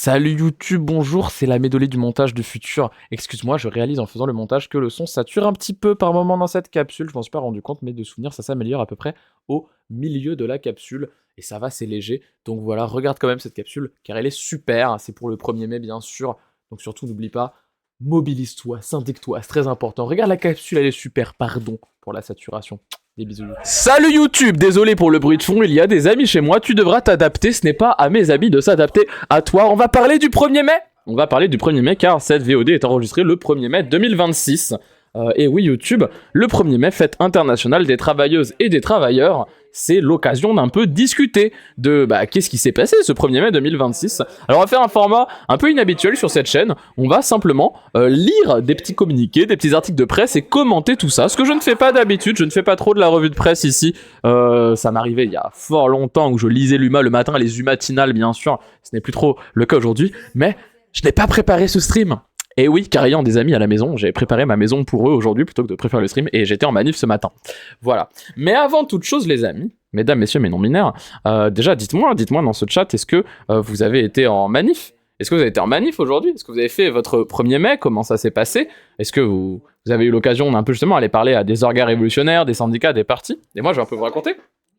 Salut YouTube, bonjour, c'est la Médolée du montage du futur. Excuse-moi, je réalise en faisant le montage que le son sature un petit peu par moment dans cette capsule. Je m'en suis pas rendu compte, mais de souvenir, ça s'améliore à peu près au milieu de la capsule. Et ça va, c'est léger. Donc voilà, regarde quand même cette capsule, car elle est super. C'est pour le 1er mai, bien sûr. Donc surtout, n'oublie pas, mobilise-toi, syndique-toi, c'est très important. Regarde la capsule, elle est super, pardon pour la saturation. Des bisous. Salut YouTube, désolé pour le bruit de fond, il y a des amis chez moi, tu devras t'adapter, ce n'est pas à mes amis de s'adapter à toi. On va parler du 1er mai. On va parler du 1er mai car cette VOD est enregistrée le 1er mai 2026. Et oui YouTube, le 1er mai, fête internationale des travailleuses et des travailleurs, c'est l'occasion d'un peu discuter de qu'est-ce qui s'est passé ce 1er mai 2026. Alors on va faire un format un peu inhabituel sur cette chaîne, on va simplement lire des petits communiqués, des petits articles de presse et commenter tout ça, ce que je ne fais pas d'habitude, je ne fais pas trop de la revue de presse ici, ça m'arrivait il y a fort longtemps où je lisais l'UMA le matin, les U matinales bien sûr, ce n'est plus trop le cas aujourd'hui, mais je n'ai pas préparé ce stream. Et oui, car ayant des amis à la maison, j'ai préparé ma maison pour eux aujourd'hui plutôt que de préparer le stream et j'étais en manif ce matin. Voilà. Mais avant toute chose, les amis, mesdames, messieurs, mes non-binaires, déjà dites-moi dans ce chat, est-ce que vous avez été en manif ? Est-ce que vous avez été en manif aujourd'hui ? Est-ce que vous avez fait votre 1er mai ? Comment ça s'est passé ? Est-ce que vous avez eu l'occasion d'un peu justement aller parler à des orgas révolutionnaires, des syndicats, des partis ? Et moi, je vais un peu vous raconter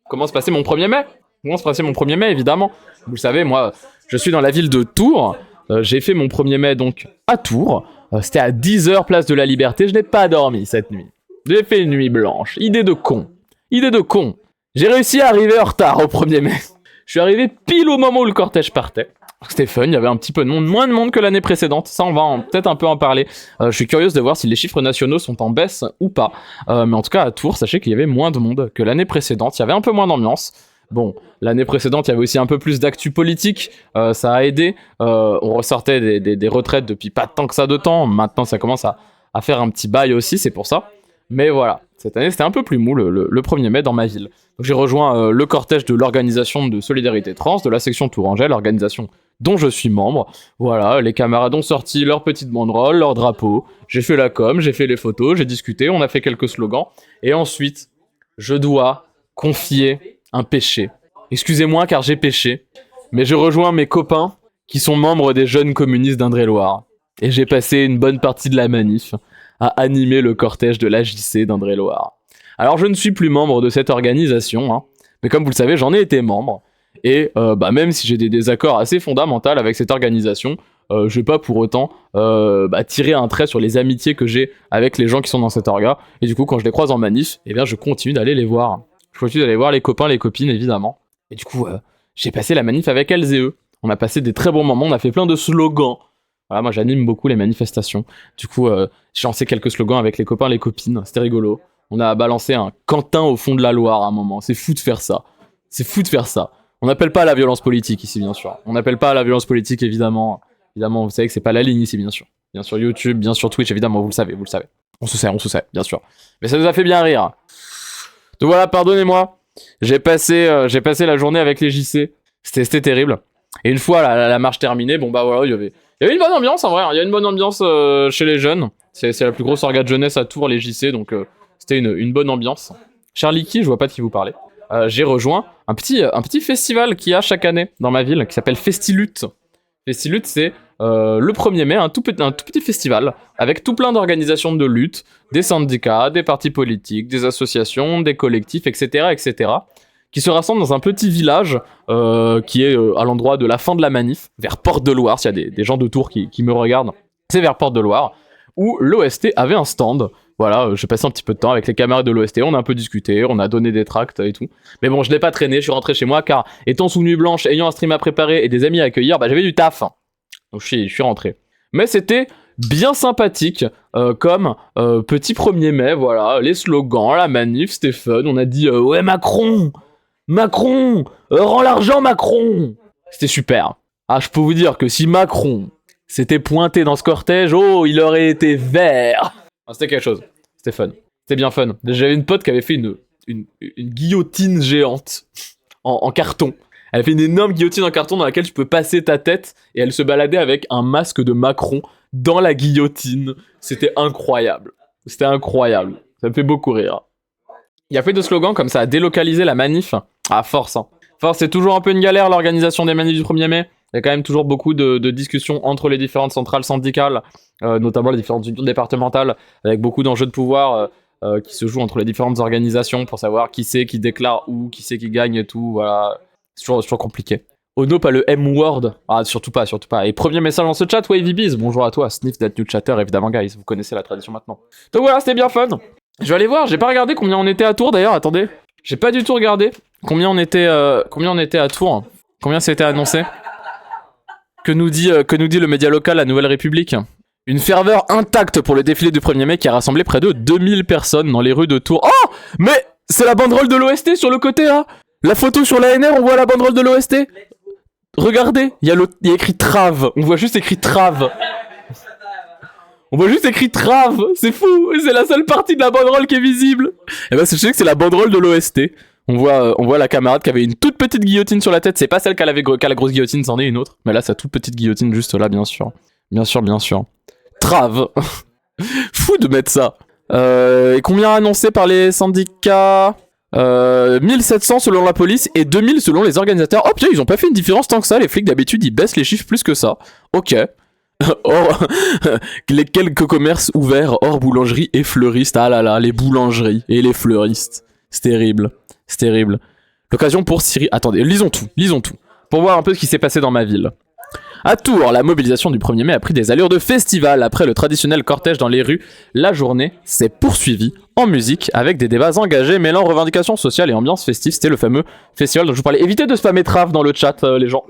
comment se passait mon 1er mai. Comment se passait mon 1er mai, évidemment. Vous le savez, moi, je suis dans la ville de Tours. J'ai fait mon 1er mai donc à Tours, c'était à 10h place de la Liberté, je n'ai pas dormi cette nuit. J'ai fait une nuit blanche, idée de con. J'ai réussi à arriver en retard au 1er mai. Je suis arrivé pile au moment où le cortège partait. C'était fun, il y avait un petit peu de monde, moins de monde que l'année précédente, ça on va peut-être un peu en parler. Je suis curieuse de voir si les chiffres nationaux sont en baisse ou pas. Mais en tout cas à Tours, sachez qu'il y avait moins de monde que l'année précédente, il y avait un peu moins d'ambiance. Bon, l'année précédente, il y avait aussi un peu plus d'actu politique, ça a aidé. On ressortait des retraites depuis pas tant que ça de temps. Maintenant, ça commence à faire un petit bail aussi, c'est pour ça. Mais voilà, cette année, c'était un peu plus mou le 1er mai dans ma ville. Donc, j'ai rejoint le cortège de l'organisation de Solidarité Trans, de la section Tourangelle, l'organisation dont je suis membre. Voilà, les camarades ont sorti leur petite banderole, leur drapeau. J'ai fait la com, j'ai fait les photos, j'ai discuté, on a fait quelques slogans. Et ensuite, je dois confier un péché. Excusez-moi car j'ai péché, mais je rejoins mes copains qui sont membres des jeunes communistes d'Indre-et-Loire. Et j'ai passé une bonne partie de la manif à animer le cortège de l'AJC d'Indre-et-Loire. Alors je ne suis plus membre de cette organisation, hein, mais comme vous le savez, j'en ai été membre. Et même si j'ai des désaccords assez fondamentaux avec cette organisation, je vais pas pour autant tirer un trait sur les amitiés que j'ai avec les gens qui sont dans cet orga. Et du coup, quand je les croise en manif, eh bien je continue d'aller les voir. Je continue d'aller voir les copains, les copines, évidemment. Et du coup, j'ai passé la manif avec elles et eux. On a passé des très bons moments, on a fait plein de slogans. Voilà, moi j'anime beaucoup les manifestations. Du coup, j'ai lancé quelques slogans avec les copains, les copines. C'était rigolo. On a balancé un Quentin au fond de la Loire à un moment. C'est fou de faire ça. On n'appelle pas à la violence politique ici, bien sûr. On n'appelle pas à la violence politique, évidemment. Évidemment, vous savez que c'est pas la ligne ici, bien sûr. Bien sûr YouTube, bien sûr Twitch, évidemment, vous le savez. On se sait, bien sûr. Mais ça nous a fait bien rire. Donc voilà, pardonnez-moi, j'ai passé la journée avec les JC, c'était terrible. Et une fois la marche terminée, voilà, il y avait une bonne ambiance en vrai, il y a une bonne ambiance chez les jeunes. C'est la plus grosse orga de jeunesse à Tours, les JC, donc c'était une bonne ambiance. Charlie qui, je vois pas de qui vous parlez. J'ai rejoint un petit festival qu'il y a chaque année dans ma ville, qui s'appelle Festilute. Festilute, c'est le 1er mai, un tout petit festival, avec tout plein d'organisations de lutte, des syndicats, des partis politiques, des associations, des collectifs, etc., qui se rassemblent dans un petit village qui est à l'endroit de la fin de la manif, vers Porte-de-Loire, s'il y a des gens de Tours qui me regardent, c'est vers Porte-de-Loire, où l'OST avait un stand. Voilà, j'ai passé un petit peu de temps avec les camarades de l'OST, on a un peu discuté, on a donné des tracts et tout. Mais bon, je n'ai pas traîné, je suis rentré chez moi, car étant sous nuit blanche, ayant un stream à préparer et des amis à accueillir, j'avais du taf. Donc je suis rentré. Mais c'était bien sympathique, comme petit 1er mai, voilà, les slogans, la manif, c'était fun, on a dit ouais Macron, rends l'argent Macron. C'était super. Ah, je peux vous dire que si Macron s'était pointé dans ce cortège, oh, il aurait été vert. Ah, c'était quelque chose, c'était fun, c'était bien fun. J'avais une pote qui avait fait une guillotine géante en carton. Elle a fait une énorme guillotine en carton dans laquelle tu peux passer ta tête et elle se baladait avec un masque de Macron dans la guillotine. C'était incroyable. Ça me fait beaucoup rire. Il y a fait de slogans comme ça à délocaliser la manif. À force, hein. Force, c'est toujours un peu une galère l'organisation des manifs du 1er mai. Il y a quand même toujours beaucoup de discussions entre les différentes centrales syndicales, notamment les différentes unions départementales, avec beaucoup d'enjeux de pouvoir qui se jouent entre les différentes organisations pour savoir qui c'est qui déclare où, qui c'est qui gagne et tout. Voilà, c'est toujours compliqué. Ono, pas le M-word. Ah, surtout pas. Et premier message dans ce chat, WavyBees. Bonjour à toi, Sniff that new chatter, évidemment, guys. Vous connaissez la tradition maintenant. Donc voilà, c'était bien fun. Je vais aller voir, j'ai pas regardé combien on était à Tours d'ailleurs, attendez. J'ai pas du tout regardé combien on était à Tours. Combien c'était annoncé. Que nous dit le média local, la Nouvelle République. Une ferveur intacte pour le défilé du 1er mai qui a rassemblé près de 2000 personnes dans les rues de Tours. Oh, mais c'est la banderole de l'OST sur le côté là. La photo sur l'ANR, on voit la banderole de l'OST. Regardez, il y a écrit Trave. On voit juste écrit Trave. C'est fou. C'est la seule partie de la banderole qui est visible. Et ben sachez que c'est la banderole de l'OST. On voit la camarade qui avait une toute petite guillotine sur la tête. C'est pas celle qui a la grosse guillotine, c'en est une autre. Mais là, sa toute petite guillotine juste là, bien sûr. Bien sûr. Trave. Fou de mettre ça. Et combien annoncé par les syndicats 1700 selon la police et 2000 selon les organisateurs. Oh putain, ils ont pas fait une différence tant que ça. Les flics d'habitude ils baissent les chiffres plus que ça. Ok. Or, les quelques commerces ouverts hors boulangerie et fleuristes. Ah là là, les boulangeries et les fleuristes. C'est terrible. L'occasion pour Cyril. Attendez, lisons tout. Pour voir un peu ce qui s'est passé dans ma ville. À Tours, la mobilisation du 1er mai a pris des allures de festival. Après le traditionnel cortège dans les rues, la journée s'est poursuivie en musique avec des débats engagés mêlant revendications sociales et ambiance festive. C'était le fameux festival dont je vous parlais. Évitez de spammer Trave dans le chat, les gens.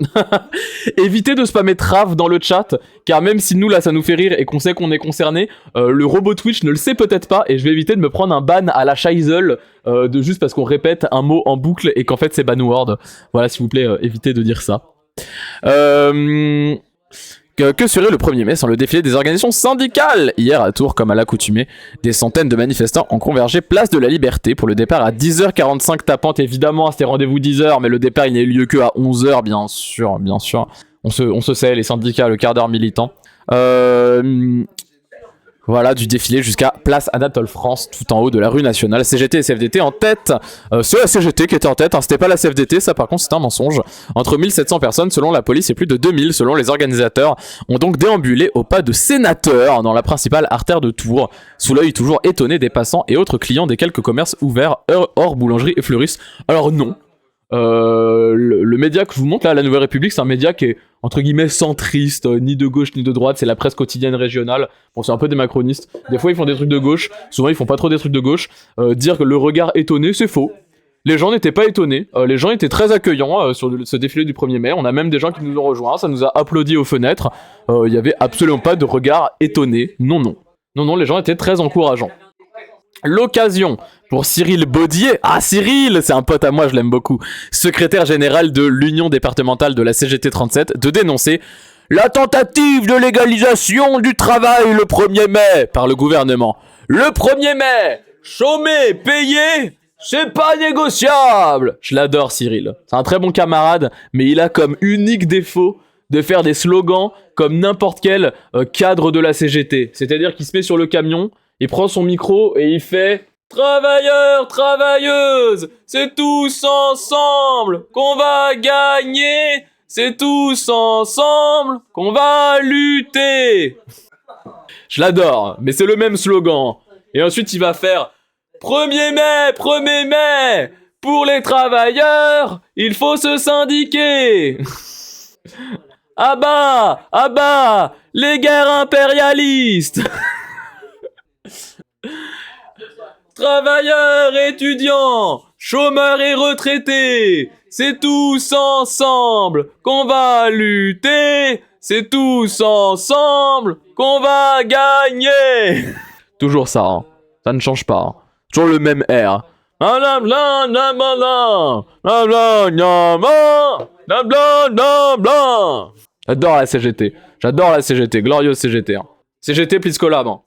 Évitez de spammer Trave dans le chat, car même si nous, là, ça nous fait rire et qu'on sait qu'on est concerné, le robot Twitch ne le sait peut-être pas et je vais éviter de me prendre un ban à la Scheisel de juste parce qu'on répète un mot en boucle et qu'en fait c'est banword. Voilà, s'il vous plaît, évitez de dire ça. Que serait le 1er mai sans le défilé des organisations syndicales? Hier à Tours, comme à l'accoutumée, des centaines de manifestants ont convergé place de la Liberté pour le départ à 10h45 tapante. Évidemment, c'était rendez-vous 10h, mais le départ il n'a eu lieu que à 11h, bien sûr. On se sait, les syndicats, le quart d'heure militant. Voilà, du défilé jusqu'à place Anatole France, tout en haut de la rue nationale. CGT et CFDT en tête. C'est la CGT qui était en tête, hein. C'était pas la CFDT, ça par contre c'est un mensonge. Entre 1700 personnes selon la police et plus de 2000 selon les organisateurs ont donc déambulé au pas de sénateurs dans la principale artère de Tours, sous l'œil toujours étonné des passants et autres clients des quelques commerces ouverts hors boulangerie et fleuristes. Alors non. Le média que je vous montre là, la Nouvelle République, c'est un média qui est entre guillemets centriste, ni de gauche ni de droite, c'est la presse quotidienne régionale. Bon, c'est un peu des macronistes. Des fois ils font des trucs de gauche, souvent ils font pas trop des trucs de gauche. Dire que le regard étonné, c'est faux. Les gens n'étaient pas étonnés, les gens étaient très accueillants sur ce défilé du 1er mai. On a même des gens qui nous ont rejoints, ça nous a applaudi aux fenêtres. Il y avait absolument pas de regard étonné. Non, les gens étaient très encourageants. L'occasion pour Cyril Baudier, ah Cyril, c'est un pote à moi, je l'aime beaucoup, secrétaire général de l'Union départementale de la CGT 37, de dénoncer la tentative de légalisation du travail le 1er mai par le gouvernement. Le 1er mai, chômer, payer, c'est pas négociable. Je l'adore Cyril, c'est un très bon camarade, mais il a comme unique défaut de faire des slogans comme n'importe quel cadre de la CGT. C'est-à-dire qu'il se met sur le camion, il prend son micro et il fait « Travailleurs, travailleuses, c'est tous ensemble qu'on va gagner, c'est tous ensemble qu'on va lutter !» Je l'adore, mais c'est le même slogan. Et ensuite il va faire « 1er mai, pour les travailleurs, il faut se syndiquer !» Ah bah, les guerres impérialistes. Travailleurs, étudiants, chômeurs et retraités, c'est tous ensemble qu'on va lutter, c'est tous ensemble qu'on va gagner. Toujours ça, hein. Ça ne change pas, hein. Toujours le même air. J'adore la CGT, glorieuse CGT, hein. CGT please collab, hein.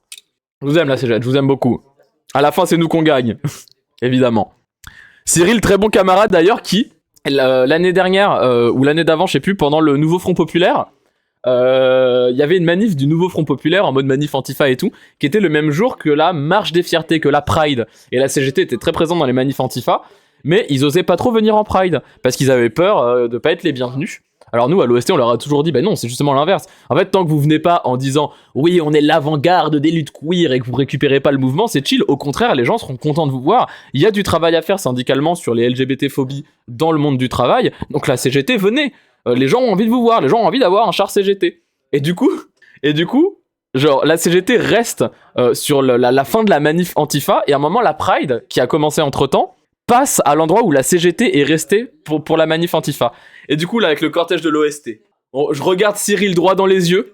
Je vous aime la CGT, je vous aime beaucoup. À la fin, c'est nous qu'on gagne. Évidemment. Cyril, très bon camarade d'ailleurs, qui, l'année dernière, ou l'année d'avant, je sais plus, pendant le nouveau Front Populaire, il y avait une manif du nouveau Front Populaire, en mode manif Antifa et tout, qui était le même jour que la Marche des Fiertés, que la Pride. Et la CGT était très présente dans les manifs Antifa, mais ils osaient pas trop venir en Pride, parce qu'ils avaient peur de pas être les bienvenus. Alors nous, à l'OST, on leur a toujours dit, bah non, c'est justement l'inverse. En fait, tant que vous venez pas en disant, oui, on est l'avant-garde des luttes queer et que vous récupérez pas le mouvement, c'est chill. Au contraire, les gens seront contents de vous voir. Il y a du travail à faire syndicalement sur les LGBT-phobies dans le monde du travail. Donc la CGT, venez. Les gens ont envie de vous voir, les gens ont envie d'avoir un char CGT. Et du coup, genre, la CGT reste sur la fin de la manif Antifa, et à un moment, la Pride, qui a commencé entre-temps, passe à l'endroit où la CGT est restée pour la manif Antifa. Et du coup, là, avec le cortège de l'OST, je regarde Cyril droit dans les yeux,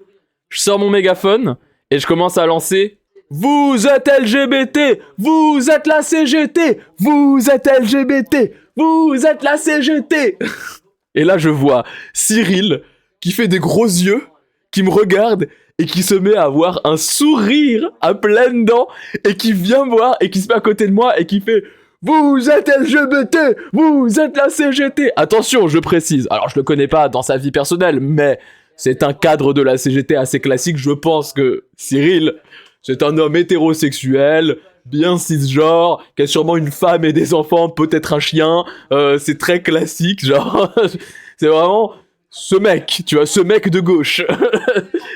je sors mon mégaphone, et je commence à lancer « Vous êtes LGBT, vous êtes la CGT, vous êtes LGBT, vous êtes la CGT !» Et là, je vois Cyril, qui fait des gros yeux, qui me regarde, et qui se met à avoir un sourire à pleines dents, et qui vient me voir, et qui se met à côté de moi, et qui fait « Vous êtes LGBT, vous êtes la CGT !» Attention, je précise, alors je le connais pas dans sa vie personnelle, mais c'est un cadre de la CGT assez classique. Je pense que Cyril, c'est un homme hétérosexuel, bien cisgenre, qui a sûrement une femme et des enfants, peut-être un chien, c'est très classique, genre, c'est vraiment ce mec, tu vois, ce mec de gauche.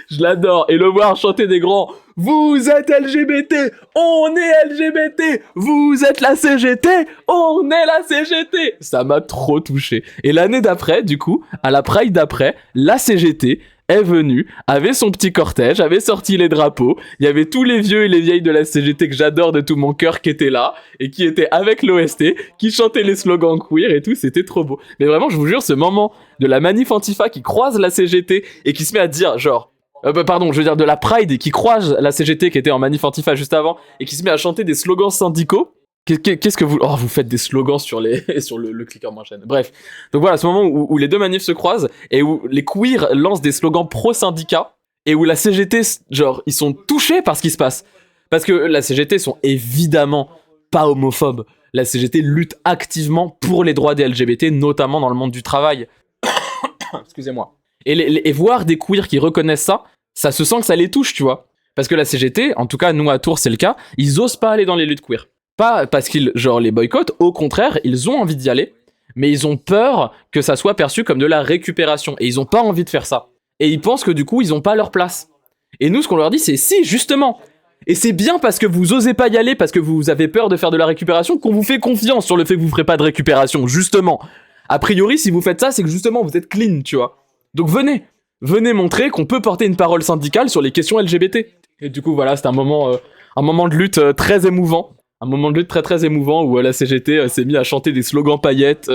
Je l'adore, et le voir chanter des grands « Vous êtes LGBT, on est LGBT, vous êtes la CGT, on est la CGT !» Ça m'a trop touché. Et l'année d'après, du coup, à la Pride d'après, la CGT est venue, avait son petit cortège, avait sorti les drapeaux, il y avait tous les vieux et les vieilles de la CGT que j'adore de tout mon cœur qui étaient là, et qui étaient avec l'OST, qui chantaient les slogans queer et tout, c'était trop beau. Mais vraiment, je vous jure, ce moment de la manif Antifa qui croise la CGT et qui se met à dire, genre, de la Pride qui croise la CGT qui était en manif Antifa juste avant, et qui se met à chanter des slogans syndicaux. Qu'est-ce que vous... Oh, vous faites des slogans sur le clicker moins chaîne. Bref. Donc voilà, ce moment où les deux manifs se croisent, et où les queers lancent des slogans pro-syndicats, et où la CGT, genre, ils sont touchés par ce qui se passe. Parce que la CGT sont évidemment pas homophobes. La CGT lutte activement pour les droits des LGBT, notamment dans le monde du travail. Excusez-moi. Et voir des queers qui reconnaissent ça se sent que ça les touche, tu vois. Parce que la CGT, en tout cas, nous à Tours, c'est le cas, ils osent pas aller dans les luttes queer. Pas parce qu'ils, genre, les boycottent, au contraire, ils ont envie d'y aller, mais ils ont peur que ça soit perçu comme de la récupération, et ils ont pas envie de faire ça. Et ils pensent que du coup, ils ont pas leur place. Et nous, ce qu'on leur dit, c'est si, justement. Et c'est bien parce que vous osez pas y aller, parce que vous avez peur de faire de la récupération, qu'on vous fait confiance sur le fait que vous ferez pas de récupération, justement. A priori, si vous faites ça, c'est que justement, vous êtes clean, tu vois. Donc venez montrer qu'on peut porter une parole syndicale sur les questions LGBT. Et du coup, voilà, c'est un moment de lutte très émouvant. Un moment de lutte très très émouvant où la CGT s'est mis à chanter des slogans paillettes.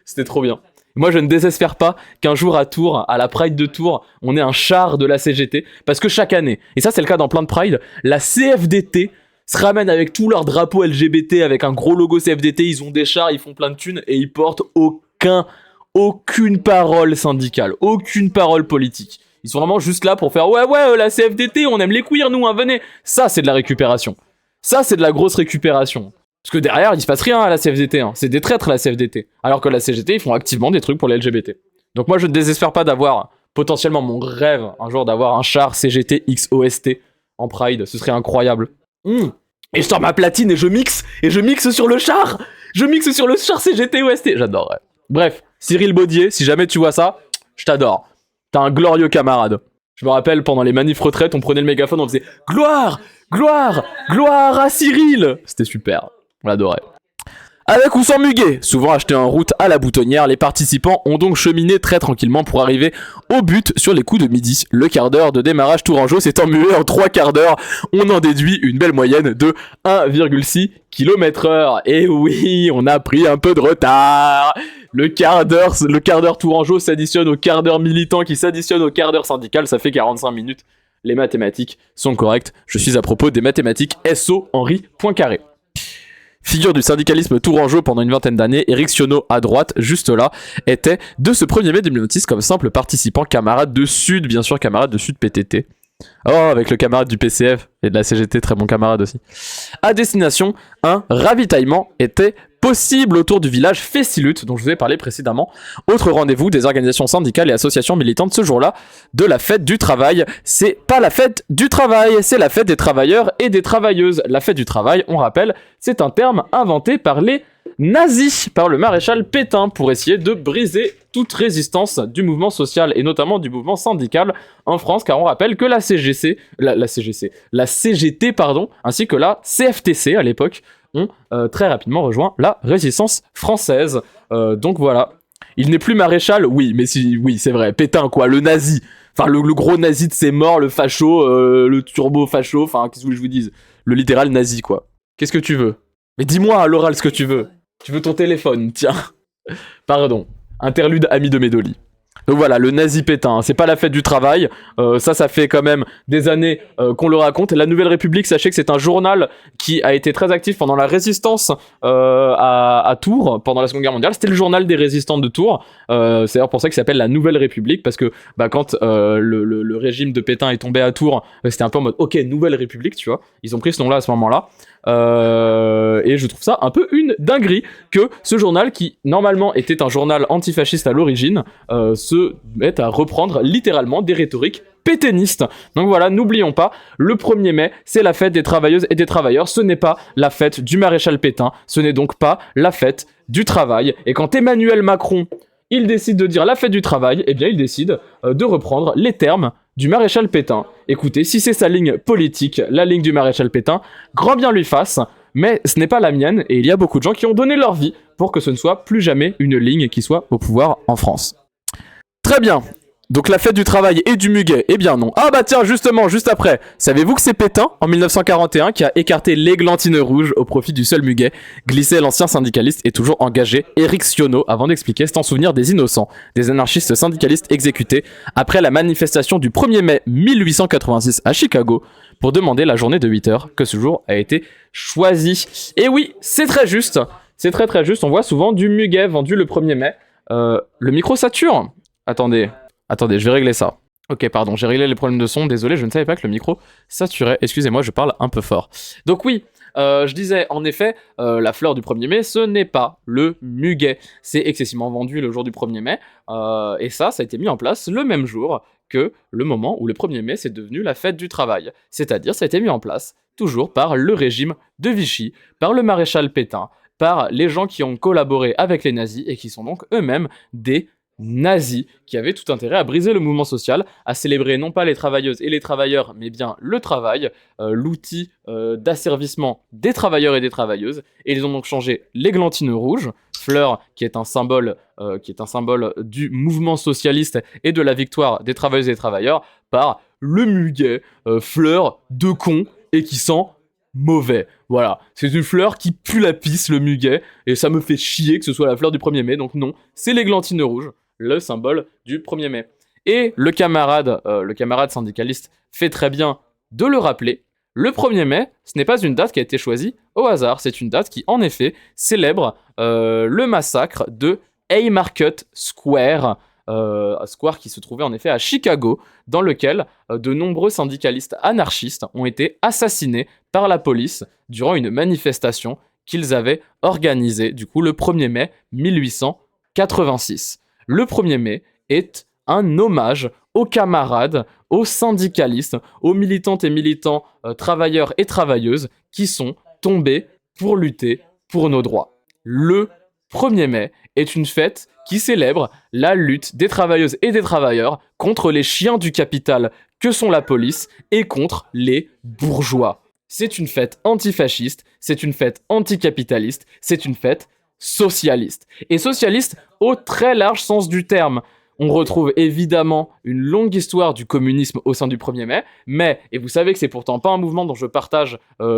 C'était trop bien. Moi, je ne désespère pas qu'un jour à Tours, à la Pride de Tours, on ait un char de la CGT. Parce que chaque année, et ça c'est le cas dans plein de Pride, la CFDT se ramène avec tous leurs drapeaux LGBT, avec un gros logo CFDT, ils ont des chars, ils font plein de thunes, et ils portent aucune parole syndicale, aucune parole politique. Ils sont vraiment juste là pour faire ouais, la CFDT, on aime les queers, nous, hein, venez. Ça, c'est de la récupération. Ça, c'est de la grosse récupération. Parce que derrière, il se passe rien à la CFDT. Hein. C'est des traîtres, la CFDT. Alors que la CGT, ils font activement des trucs pour les LGBT. Donc moi, je ne désespère pas d'avoir potentiellement mon rêve un jour d'avoir un char CGT XOST en Pride. Ce serait incroyable. Et je sors ma platine et je mixe sur le char. Je mixe sur le char CGT OST. J'adorerais. Bref, Cyril Baudier, si jamais tu vois ça, je t'adore. T'es un glorieux camarade. Je me rappelle, pendant les manifs retraites, on prenait le mégaphone, on faisait « Gloire ! Gloire ! Gloire à Cyril !» C'était super. On l'adorait. Avec ou sans muguet, souvent acheté en route à la boutonnière, les participants ont donc cheminé très tranquillement pour arriver au but sur les coups de midi. Le quart d'heure de démarrage tourangeau s'étant mué en 3 quarts d'heure, on en déduit une belle moyenne de 1,6 km/h. Et oui, on a pris un peu de retard. Le quart d'heure tourangeau s'additionne au quart d'heure militant qui s'additionne au quart d'heure syndical, ça fait 45 minutes. Les mathématiques sont correctes. Je suis à propos des mathématiques SO Henri Poincaré. Figure du syndicalisme tourangeau pendant une vingtaine d'années, Éric Ciono, à droite, juste là, était de ce 1er mai 2006 comme simple participant, camarade de Sud, bien sûr, camarade de Sud PTT. Oh, avec le camarade du PCF et de la CGT, très bon camarade aussi. À destination, un ravitaillement était possible autour du village Fessilut, dont je vous ai parlé précédemment. Autre rendez-vous des organisations syndicales et associations militantes ce jour-là, de la fête du travail. C'est pas la fête du travail, c'est la fête des travailleurs et des travailleuses. La fête du travail, on rappelle, c'est un terme inventé par les nazi par le maréchal Pétain pour essayer de briser toute résistance du mouvement social et notamment du mouvement syndical en France, car on rappelle que la CGT, ainsi que la CFTC à l'époque ont très rapidement rejoint la résistance française. Donc voilà. Il n'est plus maréchal, oui, mais oui, c'est vrai. Pétain, quoi, le nazi. Enfin, le gros nazi de ses morts, le facho, le turbo facho, enfin, qu'est-ce que je vous dise? Le littéral nazi, quoi. Qu'est-ce que tu veux? Mais dis-moi à l'oral ce que tu veux. Tu veux ton téléphone, tiens. Pardon. Interlude ami de Médoli. Donc voilà, le nazi Pétain, c'est pas la fête du travail, ça fait quand même des années qu'on le raconte. La Nouvelle République, sachez que c'est un journal qui a été très actif pendant la résistance à Tours, pendant la Seconde Guerre mondiale. C'était le journal des résistants de Tours, c'est d'ailleurs pour ça qu'il s'appelle la Nouvelle République, parce que quand le régime de Pétain est tombé à Tours, c'était un peu en mode, ok, Nouvelle République, tu vois, ils ont pris ce nom-là à ce moment-là. Et je trouve ça un peu une dinguerie que ce journal, qui normalement était un journal antifasciste à l'origine, se mette à reprendre littéralement des rhétoriques pétainistes. Donc voilà, n'oublions pas, le 1er mai, c'est la fête des travailleuses et des travailleurs, ce n'est pas la fête du maréchal Pétain, ce n'est donc pas la fête du travail. Et quand Emmanuel Macron, il décide de dire la fête du travail, eh bien il décide de reprendre les termes du maréchal Pétain. Écoutez, si c'est sa ligne politique, la ligne du maréchal Pétain, grand bien lui fasse, mais ce n'est pas la mienne, et il y a beaucoup de gens qui ont donné leur vie pour que ce ne soit plus jamais une ligne qui soit au pouvoir en France. Très bien. Donc la fête du travail et du muguet, eh bien non. Ah bah tiens, justement, juste après, savez-vous que c'est Pétain, en 1941, qui a écarté l'églantine rouge au profit du seul muguet, glissé l'ancien syndicaliste et toujours engagé Éric Ciono, avant d'expliquer, c'est en souvenir des innocents, des anarchistes syndicalistes exécutés après la manifestation du 1er mai 1886 à Chicago, pour demander la journée de 8 heures, que ce jour a été choisi. Et oui, c'est très juste, c'est très très juste, on voit souvent du muguet vendu le 1er mai. Le micro sature. Attendez, je vais régler ça. Ok, pardon, j'ai réglé les problèmes de son, désolé, je ne savais pas que le micro saturait. Excusez-moi, je parle un peu fort. Donc oui, je disais, en effet, la fleur du 1er mai, ce n'est pas le muguet. C'est excessivement vendu le jour du 1er mai, et ça a été mis en place le même jour que le moment où le 1er mai, c'est devenu la fête du travail. C'est-à-dire, ça a été mis en place toujours par le régime de Vichy, par le maréchal Pétain, par les gens qui ont collaboré avec les nazis, et qui sont donc eux-mêmes des nazis, qui avaient tout intérêt à briser le mouvement social, à célébrer non pas les travailleuses et les travailleurs, mais bien le travail, l'outil d'asservissement des travailleurs et des travailleuses, et ils ont donc changé l'églantine rouge, fleur qui est un symbole du mouvement socialiste et de la victoire des travailleuses et des travailleurs, par le muguet, fleur de con et qui sent mauvais. Voilà, c'est une fleur qui pue la pisse, le muguet, et ça me fait chier que ce soit la fleur du 1er mai, donc non, c'est l'églantine rouge, le symbole du 1er mai. Et le camarade syndicaliste fait très bien de le rappeler, le 1er mai, ce n'est pas une date qui a été choisie au hasard, c'est une date qui, en effet, célèbre le massacre de Haymarket Square, Square qui se trouvait en effet à Chicago, dans lequel de nombreux syndicalistes anarchistes ont été assassinés par la police durant une manifestation qu'ils avaient organisée, du coup, le 1er mai 1886. Le 1er mai est un hommage aux camarades, aux syndicalistes, aux militantes et militants, travailleurs et travailleuses qui sont tombés pour lutter pour nos droits. Le 1er mai est une fête qui célèbre la lutte des travailleuses et des travailleurs contre les chiens du capital que sont la police et contre les bourgeois. C'est une fête antifasciste, c'est une fête anticapitaliste, c'est une fête socialiste. Et socialiste au très large sens du terme. On retrouve évidemment une longue histoire du communisme au sein du 1er mai, mais, et vous savez que c'est pourtant pas un mouvement dont je partage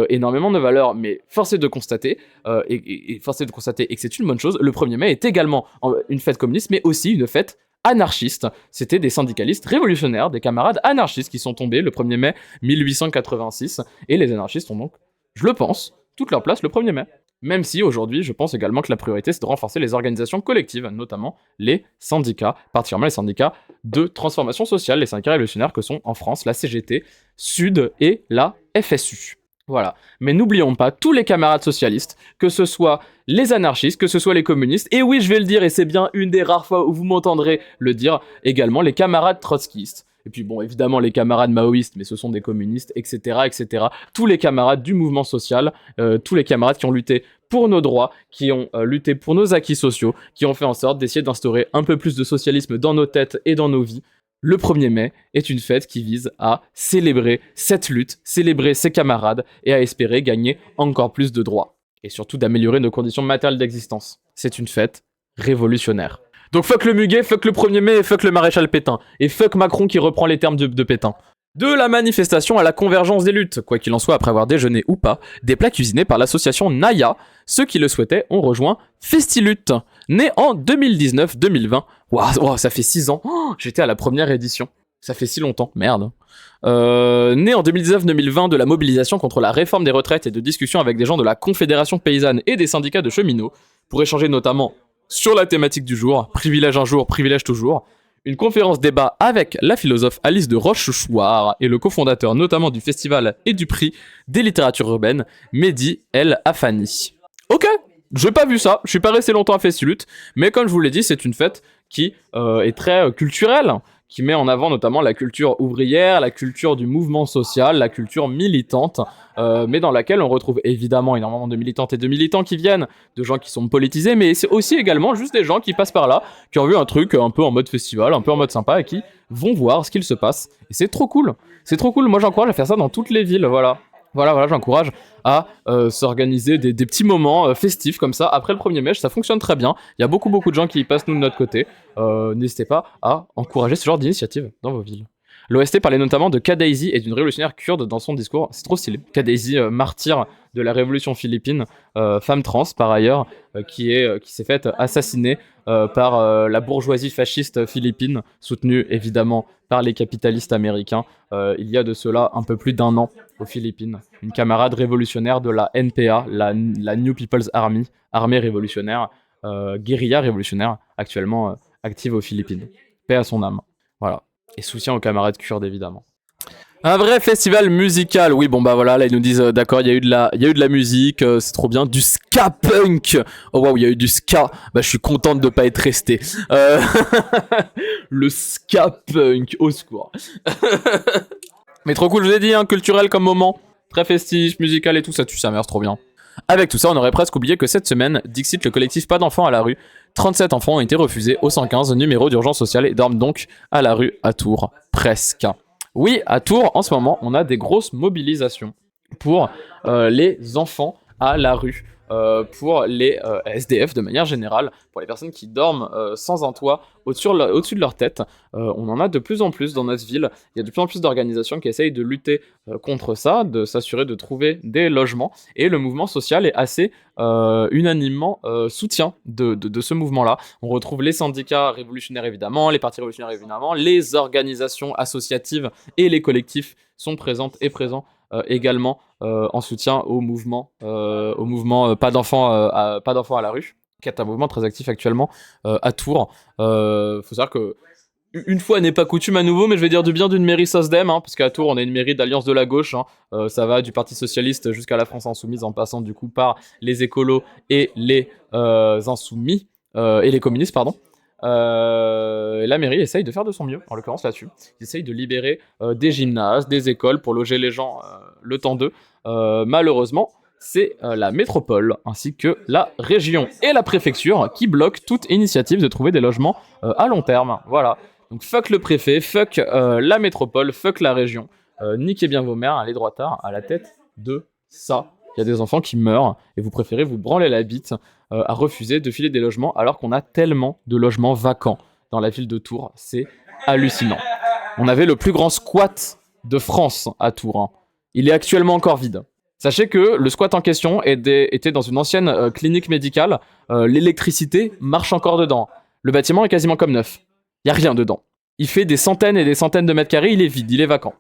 énormément de valeurs, mais force est de constater, et que c'est une bonne chose, le 1er mai est également une fête communiste, mais aussi une fête anarchiste. C'était des syndicalistes révolutionnaires, des camarades anarchistes qui sont tombés le 1er mai 1886, et les anarchistes ont donc, je le pense, toute leur place le 1er mai. Même si aujourd'hui, je pense également que la priorité, c'est de renforcer les organisations collectives, notamment les syndicats, particulièrement les syndicats de transformation sociale, les syndicats révolutionnaires que sont en France la CGT, Sud et la FSU. Voilà. Mais n'oublions pas tous les camarades socialistes, que ce soit les anarchistes, que ce soit les communistes, et oui, je vais le dire, et c'est bien une des rares fois où vous m'entendrez le dire, également les camarades trotskistes. Et puis bon, évidemment les camarades maoïstes, mais ce sont des communistes, etc., etc. Tous les camarades du mouvement social, tous les camarades qui ont lutté pour nos droits, qui ont lutté pour nos acquis sociaux, qui ont fait en sorte d'essayer d'instaurer un peu plus de socialisme dans nos têtes et dans nos vies. Le 1er mai est une fête qui vise à célébrer cette lutte, célébrer ses camarades et à espérer gagner encore plus de droits. Et surtout d'améliorer nos conditions matérielles d'existence. C'est une fête révolutionnaire. Donc fuck le muguet, fuck le 1er mai et fuck le maréchal Pétain. Et fuck Macron qui reprend les termes de Pétain. De la manifestation à la convergence des luttes, quoi qu'il en soit après avoir déjeuné ou pas, des plats cuisinés par l'association Naya, ceux qui le souhaitaient ont rejoint Festilutte, né en 2019-2020. Waouh, ça fait 6 ans, j'étais à la première édition. Ça fait si longtemps, merde. Né en 2019-2020 de la mobilisation contre la réforme des retraites et de discussions avec des gens de la Confédération paysanne et des syndicats de cheminots, pour échanger notamment sur la thématique du jour, privilège un jour, privilège toujours, une conférence débat avec la philosophe Alice de Rochechouart et le cofondateur notamment du festival et du prix des littératures urbaines, Mehdi El Afani. Ok, j'ai pas vu ça, je suis pas resté longtemps à Festilutte, mais comme je vous l'ai dit, c'est une fête qui est très culturelle, qui met en avant notamment la culture ouvrière, la culture du mouvement social, la culture militante, mais dans laquelle on retrouve évidemment énormément de militantes et de militants qui viennent, de gens qui sont politisés, mais c'est aussi également juste des gens qui passent par là, qui ont vu un truc un peu en mode festival, un peu en mode sympa, et qui vont voir ce qu'il se passe. Et c'est trop cool, moi j'encourage à faire ça dans toutes les villes, voilà, j'encourage à s'organiser des petits moments festifs comme ça après le 1er mai, ça fonctionne très bien, il y a beaucoup de gens qui y passent nous de notre côté, n'hésitez pas à encourager ce genre d'initiative dans vos villes. L'OST parlait notamment de Kadhaisi et d'une révolutionnaire kurde dans son discours, c'est trop stylé. Kadhaisi, martyr de la révolution philippine, femme trans par ailleurs, qui s'est faite assassiner par la bourgeoisie fasciste philippine, soutenue évidemment par les capitalistes américains, il y a de cela un peu plus d'1 an aux Philippines. Une camarade révolutionnaire de la NPA, la New People's Army, armée révolutionnaire, guérilla révolutionnaire, actuellement active aux Philippines. Paix à son âme. Voilà. Et soutien aux camarades kurdes, évidemment. Un vrai festival musical, oui, bon bah voilà, là ils nous disent d'accord, il y a eu de la musique, c'est trop bien, du ska punk. Oh waouh, il y a eu du ska. Bah je suis contente de pas être resté. Le ska punk, au secours. Mais trop cool, je vous ai dit, hein, culturel comme moment, très festif, musical et tout, ça tue sa mère, c'est trop bien. Avec tout ça, on aurait presque oublié que cette semaine, Dixit, le collectif Pas d'enfants à la rue, 37 enfants ont été refusés au 115, numéro d'urgence sociale, et dorment donc à la rue à Tours. Presque. Oui, à Tours, en ce moment, on a des grosses mobilisations pour les enfants à la rue, pour les SDF de manière générale, pour les personnes qui dorment sans un toit au-dessus de leur tête. On en a de plus en plus dans notre ville. Il y a de plus en plus d'organisations qui essayent de lutter contre ça, de s'assurer de trouver des logements. Et le mouvement social est assez unanimement soutien de ce mouvement-là. On retrouve les syndicats révolutionnaires évidemment, les partis révolutionnaires évidemment, les organisations associatives et les collectifs sont présentes et présents également en soutien au mouvement Pas d'enfants à la rue, qui est un mouvement très actif actuellement à Tours. Faut savoir que une fois n'est pas coutume à nouveau, mais je vais dire du bien d'une mairie SOSDEM, hein, parce qu'à Tours on a une mairie d'Alliance de la gauche, hein, ça va du Parti Socialiste jusqu'à la France Insoumise, en passant du coup par les écolos et les insoumis, et les communistes, pardon. La mairie essaye de faire de son mieux, en l'occurrence là-dessus. Ils essayent de libérer des gymnases, des écoles pour loger les gens le temps d'eux. Malheureusement, c'est la métropole ainsi que la région et la préfecture qui bloquent toute initiative de trouver des logements à long terme. Voilà. Donc fuck le préfet, fuck la métropole, fuck la région. Niquez bien vos mères, allez droitard à la tête de ça. Il y a des enfants qui meurent et vous préférez vous branler la bite à refuser de filer des logements alors qu'on a tellement de logements vacants dans la ville de Tours. C'est hallucinant. On avait le plus grand squat de France à Tours, hein. Il est actuellement encore vide. Sachez que le squat en question était dans une ancienne clinique médicale. L'électricité marche encore dedans. Le bâtiment est quasiment comme neuf. Il n'y a rien dedans. Il fait des centaines et des centaines de mètres carrés, il est vide, il est vacant.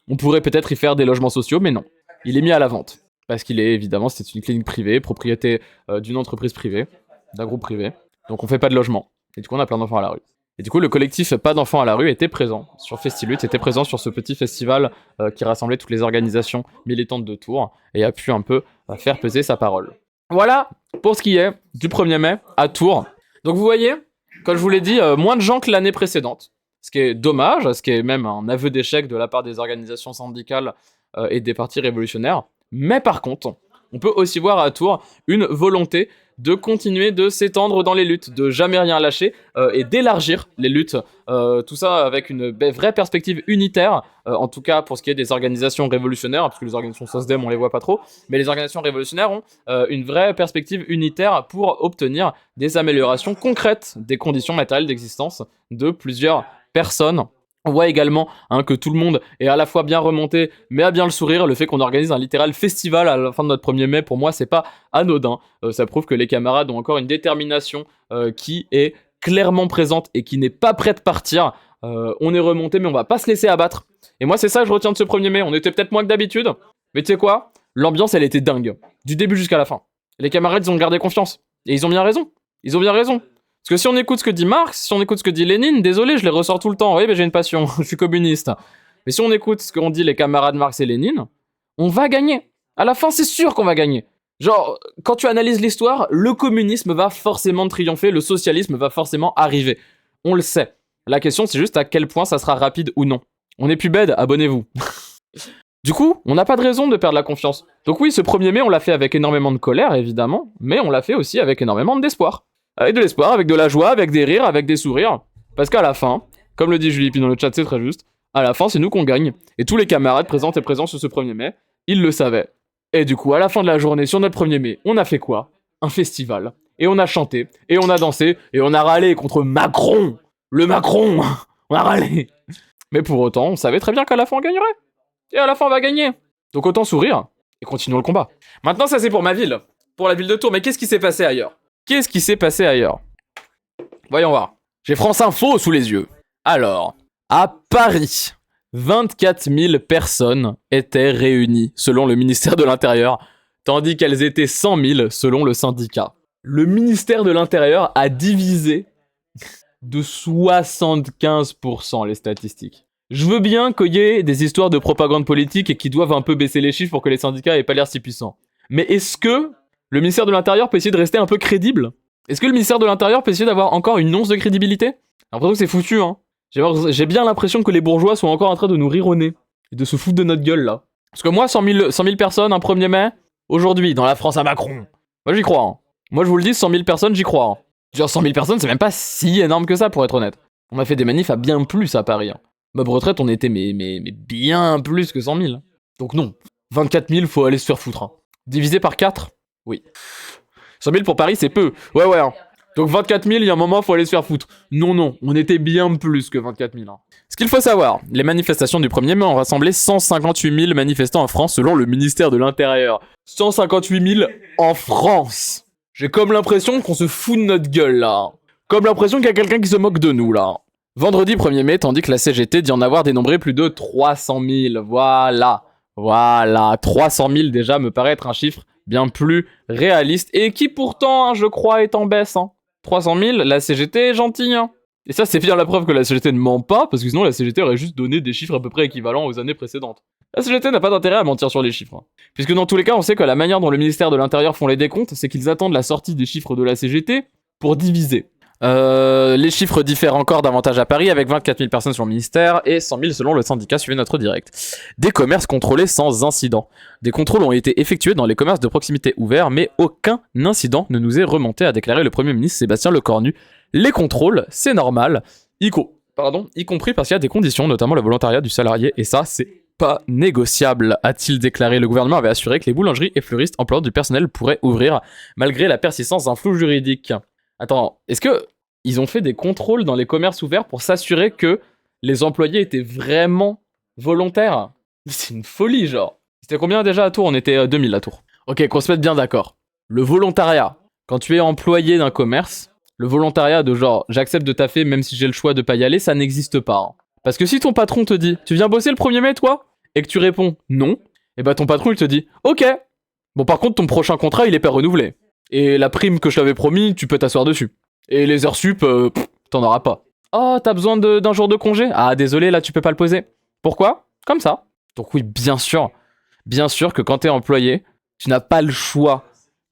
On pourrait peut-être y faire des logements sociaux, mais non. Il est mis à la vente. Parce qu'il est évidemment, c'est une clinique privée, propriété d'une entreprise privée, d'un groupe privé. Donc on fait pas de logement. Et du coup on a plein d'enfants à la rue. Et du coup le collectif Pas d'enfants à la rue était présent sur Festilutte, était présent sur ce petit festival qui rassemblait toutes les organisations militantes de Tours et a pu un peu faire peser sa parole. Voilà pour ce qui est du 1er mai à Tours. Donc vous voyez, comme je vous l'ai dit, moins de gens que l'année précédente. Ce qui est dommage, ce qui est même un aveu d'échec de la part des organisations syndicales et des partis révolutionnaires. Mais par contre, on peut aussi voir à Tours une volonté de continuer de s'étendre dans les luttes, de jamais rien lâcher et d'élargir les luttes. Tout ça avec une vraie perspective unitaire, en tout cas pour ce qui est des organisations révolutionnaires, parce que les organisations SOSDEM on les voit pas trop, mais les organisations révolutionnaires ont une vraie perspective unitaire pour obtenir des améliorations concrètes des conditions matérielles d'existence de plusieurs personnes. On voit également que tout le monde est à la fois bien remonté, mais a bien le sourire. Le fait qu'on organise un littéral festival à la fin de notre 1er mai, pour moi, c'est pas anodin. Ça prouve que les camarades ont encore une détermination qui est clairement présente et qui n'est pas prête de partir. On est remonté, mais on va pas se laisser abattre. Et moi, c'est ça que je retiens de ce 1er mai. On était peut-être moins que d'habitude, mais tu sais quoi ? L'ambiance, elle était dingue. Du début jusqu'à la fin. Les camarades, ils ont gardé confiance. Et ils ont bien raison. Ils ont bien raison. Parce que si on écoute ce que dit Marx, si on écoute ce que dit Lénine, désolé, je les ressors tout le temps, oui, mais j'ai une passion, je suis communiste. Mais si on écoute ce qu'ont dit les camarades Marx et Lénine, on va gagner. À la fin, c'est sûr qu'on va gagner. Genre, quand tu analyses l'histoire, le communisme va forcément triompher, le socialisme va forcément arriver. On le sait. La question, c'est juste à quel point ça sera rapide ou non. On est plus bête, abonnez-vous. Du coup, on n'a pas de raison de perdre la confiance. Donc oui, ce 1er mai, on l'a fait avec énormément de colère, évidemment, mais on l'a fait aussi avec énormément d'espoir. Avec de l'espoir, avec de la joie, avec des rires, avec des sourires. Parce qu'à la fin, comme le dit Julie Pi dans le chat, c'est très juste, à la fin, c'est nous qu'on gagne. Et tous les camarades présents sur ce 1er mai, ils le savaient. Et du coup, à la fin de la journée, sur notre 1er mai, on a fait quoi ? Un festival. Et on a chanté, et on a dansé, et on a râlé contre Macron. Le Macron. On a râlé. Mais pour autant, on savait très bien qu'à la fin, on gagnerait. Et à la fin, on va gagner. Donc autant sourire, et continuons le combat. Maintenant, ça c'est pour ma ville. Pour la ville de Tours. Mais qu'est-ce qui s'est passé ailleurs ? Qu'est-ce qui s'est passé ailleurs ? Voyons voir. J'ai France Info sous les yeux. Alors, à Paris, 24 000 personnes étaient réunies selon le ministère de l'Intérieur, tandis qu'elles étaient 100 000 selon le syndicat. Le ministère de l'Intérieur a divisé de 75% les statistiques. Je veux bien qu'il y ait des histoires de propagande politique et qui doivent un peu baisser les chiffres pour que les syndicats aient pas l'air si puissants. Mais est-ce que le ministère de l'Intérieur peut essayer de rester un peu crédible ? Est-ce que le ministère de l'Intérieur peut essayer d'avoir encore une once de crédibilité ? J'ai l'impression que c'est foutu, hein. J'ai bien l'impression que les bourgeois sont encore en train de nous rire au nez. Et de se foutre de notre gueule, là. Parce que moi, 100 000 personnes, un 1er mai, aujourd'hui, dans la France à Macron. Moi, j'y crois, hein. Moi, je vous le dis, 100 000 personnes, j'y crois, hein. Genre, 100 000 personnes, c'est même pas si énorme que ça, pour être honnête. On a fait des manifs à bien plus à Paris, hein. Mob retraite, on était mais bien plus que 100 000. Donc non. 24 000, faut aller se faire foutre, hein. Divisé par 4 ? Oui. 100 000 pour Paris, c'est peu. Ouais. Hein. Donc 24 000, il y a un moment, faut aller se faire foutre. Non, on était bien plus que 24 000. Hein. Ce qu'il faut savoir, les manifestations du 1er mai ont rassemblé 158 000 manifestants en France selon le ministère de l'Intérieur. 158 000 en France. J'ai comme l'impression qu'on se fout de notre gueule, là. Comme l'impression qu'il y a quelqu'un qui se moque de nous, là. Vendredi 1er mai, tandis que la CGT dit en avoir dénombré plus de 300 000. Voilà. 300 000 déjà me paraît être un chiffre bien plus réaliste, et qui pourtant, hein, je crois, est en baisse. Hein. 300 000, la CGT est gentille. Hein. Et ça, c'est bien la preuve que la CGT ne ment pas, parce que sinon la CGT aurait juste donné des chiffres à peu près équivalents aux années précédentes. La CGT n'a pas d'intérêt à mentir sur les chiffres. Hein. Puisque dans tous les cas, on sait que la manière dont le ministère de l'Intérieur font les décomptes, c'est qu'ils attendent la sortie des chiffres de la CGT pour diviser. Les chiffres diffèrent encore davantage à Paris, avec 24 000 personnes sur le ministère et 100 000 selon le syndicat. Suivez notre direct. Des commerces contrôlés sans incident. Des contrôles ont été effectués dans les commerces de proximité ouverts, mais aucun incident ne nous est remonté, a déclaré le Premier ministre Sébastien Lecornu. Les contrôles, c'est normal, y compris parce qu'il y a des conditions, notamment le volontariat du salarié, et ça, c'est pas négociable, a-t-il déclaré. Le gouvernement avait assuré que les boulangeries et fleuristes employant du personnel pourraient ouvrir, malgré la persistance d'un flou juridique. Attends, est-ce que ils ont fait des contrôles dans les commerces ouverts pour s'assurer que les employés étaient vraiment volontaires ? C'est une folie, genre. C'était combien déjà à Tours ? On était 2000 à Tours. Ok, qu'on se mette bien d'accord. Le volontariat, quand tu es employé d'un commerce, le volontariat de genre j'accepte de taffer même si j'ai le choix de pas y aller, ça n'existe pas. Hein. Parce que si ton patron te dit tu viens bosser le 1er mai toi ? Et que tu réponds non, et bah ton patron il te dit ok. Bon par contre ton prochain contrat il est pas renouvelé. Et la prime que je t'avais promis, tu peux t'asseoir dessus. Et les heures sup, t'en auras pas. Oh, t'as besoin d'un jour de congé ? Ah, désolé, là, tu peux pas le poser. Pourquoi ? Comme ça. Donc oui, bien sûr que quand t'es employé, tu n'as pas le choix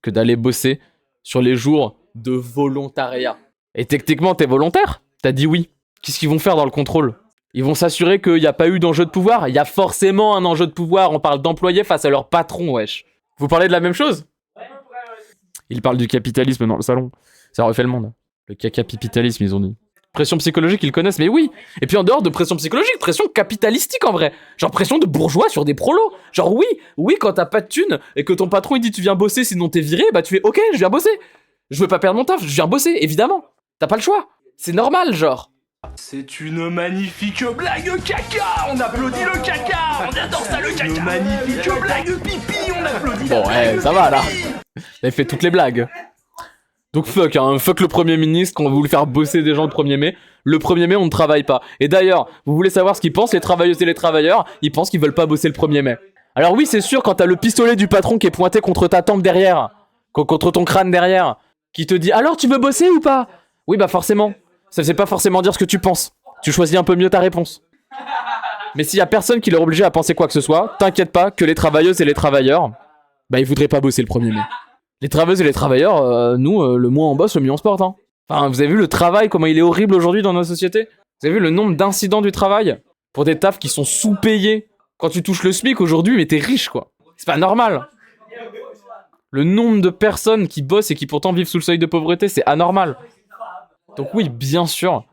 que d'aller bosser sur les jours de volontariat. Et techniquement, t'es volontaire ? T'as dit oui. Qu'est-ce qu'ils vont faire dans le contrôle ? Ils vont s'assurer qu'il n'y a pas eu d'enjeu de pouvoir ? Il y a forcément un enjeu de pouvoir, on parle d'employés face à leur patron, wesh. Vous parlez de la même chose? Il parle du capitalisme dans le salon. Ça refait le monde. Le caca-pipitalisme, ils ont dit. Pression psychologique, ils connaissent, mais oui. Et puis en dehors de pression psychologique, pression capitalistique en vrai. Genre pression de bourgeois sur des prolos. Genre oui, quand t'as pas de thunes et que ton patron il dit tu viens bosser sinon t'es viré, bah tu fais ok, je viens bosser. Je veux pas perdre mon taf, je viens bosser, évidemment. T'as pas le choix. C'est normal, genre. C'est une magnifique blague caca. On applaudit le caca. On adore ça le caca. Une magnifique blague pipi. On applaudit. Bon, ça va là. T'avais fait toutes les blagues. Donc fuck le Premier ministre qu'on voulu faire bosser des gens le 1er mai. Le 1er mai, on ne travaille pas. Et d'ailleurs, vous voulez savoir ce qu'ils pensent, les travailleuses et les travailleurs? Ils pensent qu'ils veulent pas bosser le 1er mai. Alors oui, c'est sûr, quand t'as le pistolet du patron qui est pointé contre ta tempe derrière, contre ton crâne derrière, qui te dit « Alors, tu veux bosser ou pas ?» Oui, bah forcément. Ça ne veut pas forcément dire ce que tu penses. Tu choisis un peu mieux ta réponse. Mais s'il y a personne qui leur oblige à penser quoi que ce soit, t'inquiète pas que les travailleuses et les travailleurs, bah ils voudraient pas bosser le 1er mai. Les travailleuses et les travailleurs, nous, le moins on bosse, le mieux on se porte. Hein. Enfin, vous avez vu le travail, comment il est horrible aujourd'hui dans nos sociétés? Vous avez vu le nombre d'incidents du travail? Pour des tafs qui sont sous-payés. Quand tu touches le SMIC aujourd'hui, mais t'es riche, quoi. C'est pas normal. Le nombre de personnes qui bossent et qui pourtant vivent sous le seuil de pauvreté, c'est anormal. Donc oui, bien sûr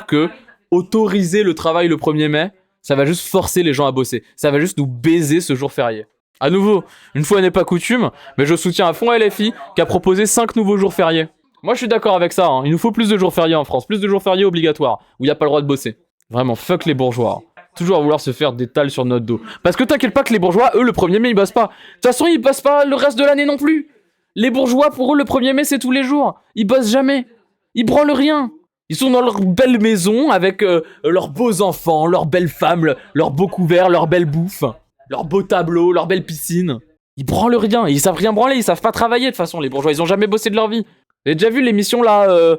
que autoriser le travail le 1er mai, ça va juste forcer les gens à bosser. Ça va juste nous baiser ce jour férié. À nouveau, une fois n'est pas coutume, mais je soutiens à fond LFI qui a proposé 5 nouveaux jours fériés. Moi je suis d'accord avec ça, hein. Il nous faut plus de jours fériés en France, plus de jours fériés obligatoires, où il n'y a pas le droit de bosser. Vraiment, fuck les bourgeois. Toujours à vouloir se faire des tales sur notre dos. Parce que t'inquiète pas que les bourgeois, eux, le 1er mai, ils bossent pas. De toute façon, ils bossent pas le reste de l'année non plus. Les bourgeois, pour eux, le 1er mai, c'est tous les jours. Ils bossent jamais. Ils branlent rien. Ils sont dans leur belle maison avec leurs beaux enfants, leurs belles femmes, leurs beaux couverts, leur belle bouffe, leurs beaux tableaux, leur belle piscine. Ils branlent rien. Ils savent rien branler. Ils savent pas travailler de toute façon. Les bourgeois, ils ont jamais bossé de leur vie. Vous avez déjà vu l'émission là,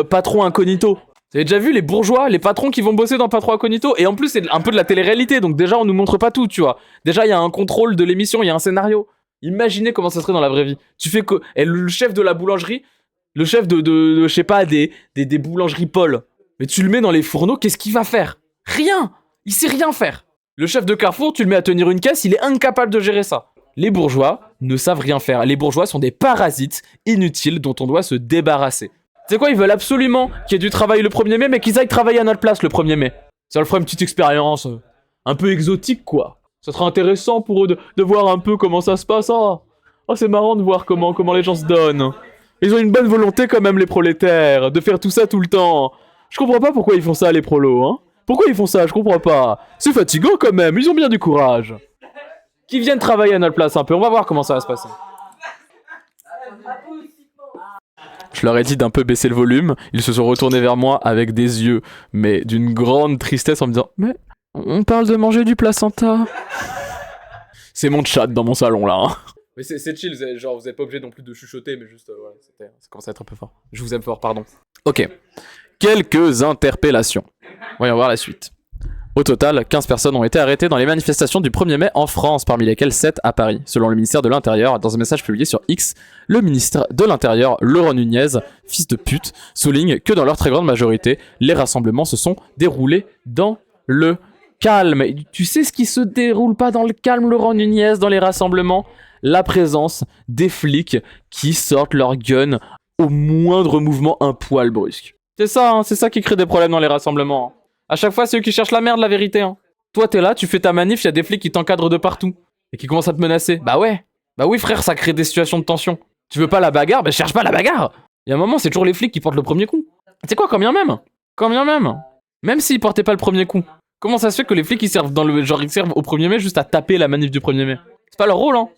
Patron Incognito? Vous avez déjà vu les bourgeois, les patrons qui vont bosser dans Patron Incognito? Et en plus, c'est un peu de la télé-réalité, donc déjà, on nous montre pas tout, tu vois. Déjà, il y a un contrôle de l'émission, il y a un scénario. Imaginez comment ça serait dans la vraie vie. Tu fais que... Et le chef de la boulangerie, le chef de je sais pas, des boulangeries Paul, mais tu le mets dans les fourneaux, qu'est-ce qu'il va faire? Rien! Il sait rien faire. Le chef de Carrefour, tu le mets à tenir une caisse, il est incapable de gérer ça. Les bourgeois ne savent rien faire. Les bourgeois sont des parasites inutiles dont on doit se débarrasser. C'est quoi, ils veulent absolument qu'il y ait du travail le 1er mai, mais qu'ils aillent travailler à notre place le 1er mai. Ça leur fera une petite expérience un peu exotique, quoi. Ça sera intéressant pour eux de voir un peu comment ça se passe. Oh, c'est marrant de voir comment les gens se donnent. Ils ont une bonne volonté quand même, les prolétaires, de faire tout ça tout le temps. Je comprends pas pourquoi ils font ça, les prolos, hein. Pourquoi ils font ça? Je comprends pas. C'est fatigant quand même, ils ont bien du courage. Qu'ils viennent travailler à notre place un peu, on va voir comment ça va se passer. Je leur ai dit d'un peu baisser le volume, ils se sont retournés vers moi avec des yeux, mais d'une grande tristesse en me disant « Mais on parle de manger du placenta !» C'est mon chat dans mon salon là. Hein. Mais c'est chill, genre vous êtes pas obligé non plus de chuchoter, mais juste voilà, ça commence à être un peu fort. Je vous aime fort, pardon. Ok, quelques interpellations. Voyons voir la suite. Au total, 15 personnes ont été arrêtées dans les manifestations du 1er mai en France, parmi lesquelles 7 à Paris. Selon le ministère de l'Intérieur, dans un message publié sur X, le ministre de l'Intérieur, Laurent Nunez, fils de pute, souligne que dans leur très grande majorité, les rassemblements se sont déroulés dans le calme. Tu sais ce qui se déroule pas dans le calme, Laurent Nunez, dans les rassemblements? La présence des flics qui sortent leur gun au moindre mouvement un poil brusque. C'est ça qui crée des problèmes dans les rassemblements. Hein. À chaque fois, c'est eux qui cherchent la merde, la vérité. Hein. Toi, t'es là, tu fais ta manif, il y a des flics qui t'encadrent de partout. Et qui commencent à te menacer. Bah ouais. Bah oui, frère, ça crée des situations de tension. Tu veux pas la bagarre? Bah cherche pas la bagarre. Il y a un moment, c'est toujours les flics qui portent le premier coup. Tu sais quoi, quand bien même. Même s'ils portaient pas le premier coup. Comment ça se fait que les flics, ils servent ils servent au 1er mai juste à taper la manif du 1er mai? C'est pas leur rôle, hein.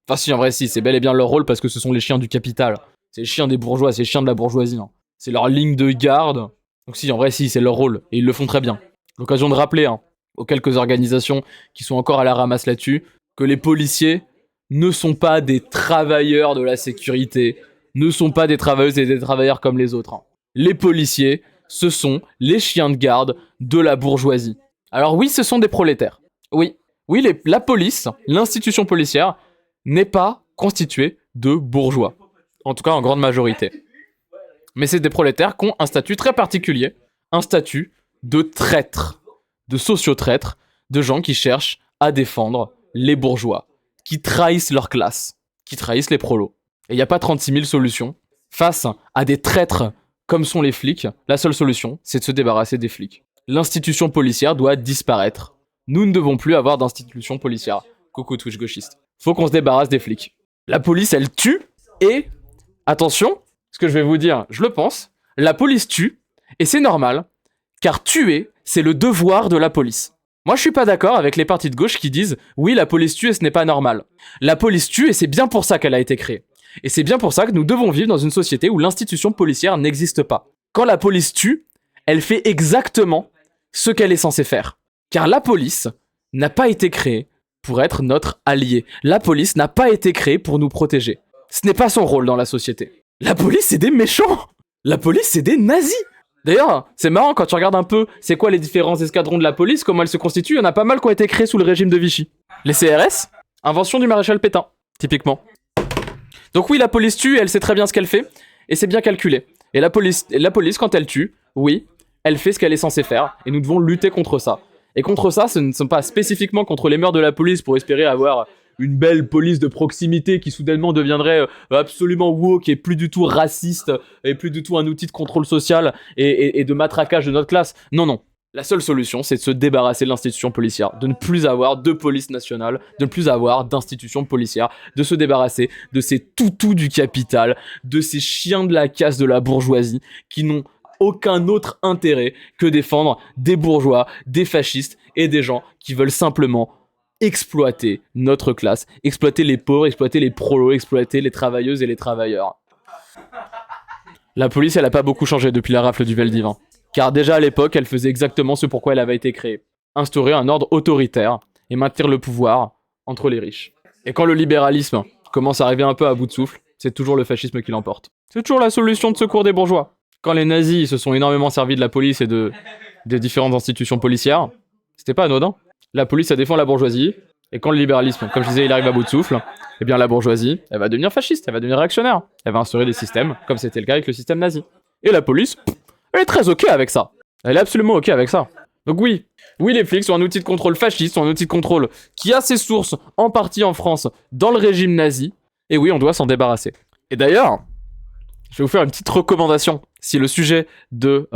Enfin si, en vrai, si, c'est bel et bien leur rôle parce que ce sont les chiens du capital. C'est les chiens des bourgeois, c'est les chiens de la bourgeoisie. Hein. C'est leur ligne de garde. Donc si, en vrai, si, c'est leur rôle. Et ils le font très bien. L'occasion de rappeler, hein, aux quelques organisations qui sont encore à la ramasse là-dessus, que les policiers ne sont pas des travailleurs de la sécurité, ne sont pas des travailleuses et des travailleurs comme les autres. Hein. Les policiers, ce sont les chiens de garde de la bourgeoisie. Alors oui, ce sont des prolétaires. Oui, la police, l'institution policière, n'est pas constituée de bourgeois. En tout cas, en grande majorité. Mais c'est des prolétaires qui ont un statut très particulier, un statut de traîtres, de socio-traîtres, de gens qui cherchent à défendre les bourgeois. qui trahissent leur classe, qui trahissent les prolos. Et il n'y a pas 36 000 solutions. Face à des traîtres comme sont les flics, la seule solution, c'est de se débarrasser des flics. L'institution policière doit disparaître. Nous ne devons plus avoir d'institution policière. Coucou Twitch gauchiste. Faut qu'on se débarrasse des flics. La police, elle tue, et, attention, ce que je vais vous dire, je le pense, la police tue, et c'est normal, car tuer, c'est le devoir de la police. Moi, je suis pas d'accord avec les partis de gauche qui disent « Oui, la police tue et ce n'est pas normal ». La police tue et c'est bien pour ça qu'elle a été créée. Et c'est bien pour ça que nous devons vivre dans une société où l'institution policière n'existe pas. Quand la police tue, elle fait exactement ce qu'elle est censée faire. Car la police n'a pas été créée pour être notre allié. La police n'a pas été créée pour nous protéger. Ce n'est pas son rôle dans la société. La police, c'est des méchants. La police, c'est des nazis. D'ailleurs, c'est marrant quand tu regardes un peu c'est quoi les différents escadrons de la police, comment elles se constituent, il y en a pas mal qui ont été créés sous le régime de Vichy. Les CRS, invention du maréchal Pétain, typiquement. Donc oui, la police tue, elle sait très bien ce qu'elle fait, et c'est bien calculé. Et la police, quand elle tue, oui, elle fait ce qu'elle est censée faire, et nous devons lutter contre ça. Et contre ça, ce ne sont pas spécifiquement contre les mœurs de la police pour espérer avoir une belle police de proximité qui soudainement deviendrait absolument woke et plus du tout raciste et plus du tout un outil de contrôle social et de matraquage de notre classe. Non, non. La seule solution, c'est de se débarrasser de l'institution policière, de ne plus avoir de police nationale, de ne plus avoir d'institution policière, de se débarrasser de ces toutous du capital, de ces chiens de la casse de la bourgeoisie qui n'ont aucun autre intérêt que défendre des bourgeois, des fascistes et des gens qui veulent simplement exploiter notre classe, exploiter les pauvres, exploiter les prolos, exploiter les travailleuses et les travailleurs. La police, elle a pas beaucoup changé depuis la rafle du Veldiv, hein. Car déjà à l'époque, elle faisait exactement ce pourquoi elle avait été créée. Instaurer un ordre autoritaire et maintenir le pouvoir entre les riches. Et quand le libéralisme commence à arriver un peu à bout de souffle, c'est toujours le fascisme qui l'emporte. C'est toujours la solution de secours des bourgeois. Quand les nazis se sont énormément servis de la police et des différentes institutions policières, c'était pas anodin. La police, ça défend la bourgeoisie, et quand le libéralisme, comme je disais, il arrive à bout de souffle, eh bien la bourgeoisie, elle va devenir fasciste, elle va devenir réactionnaire, elle va instaurer des systèmes, comme c'était le cas avec le système nazi. Et la police, elle est très ok avec ça. Elle est absolument ok avec ça. Donc oui, les flics sont un outil de contrôle fasciste, sont un outil de contrôle qui a ses sources, en partie en France, dans le régime nazi, et oui, on doit s'en débarrasser. Et d'ailleurs, je vais vous faire une petite recommandation. Si le sujet de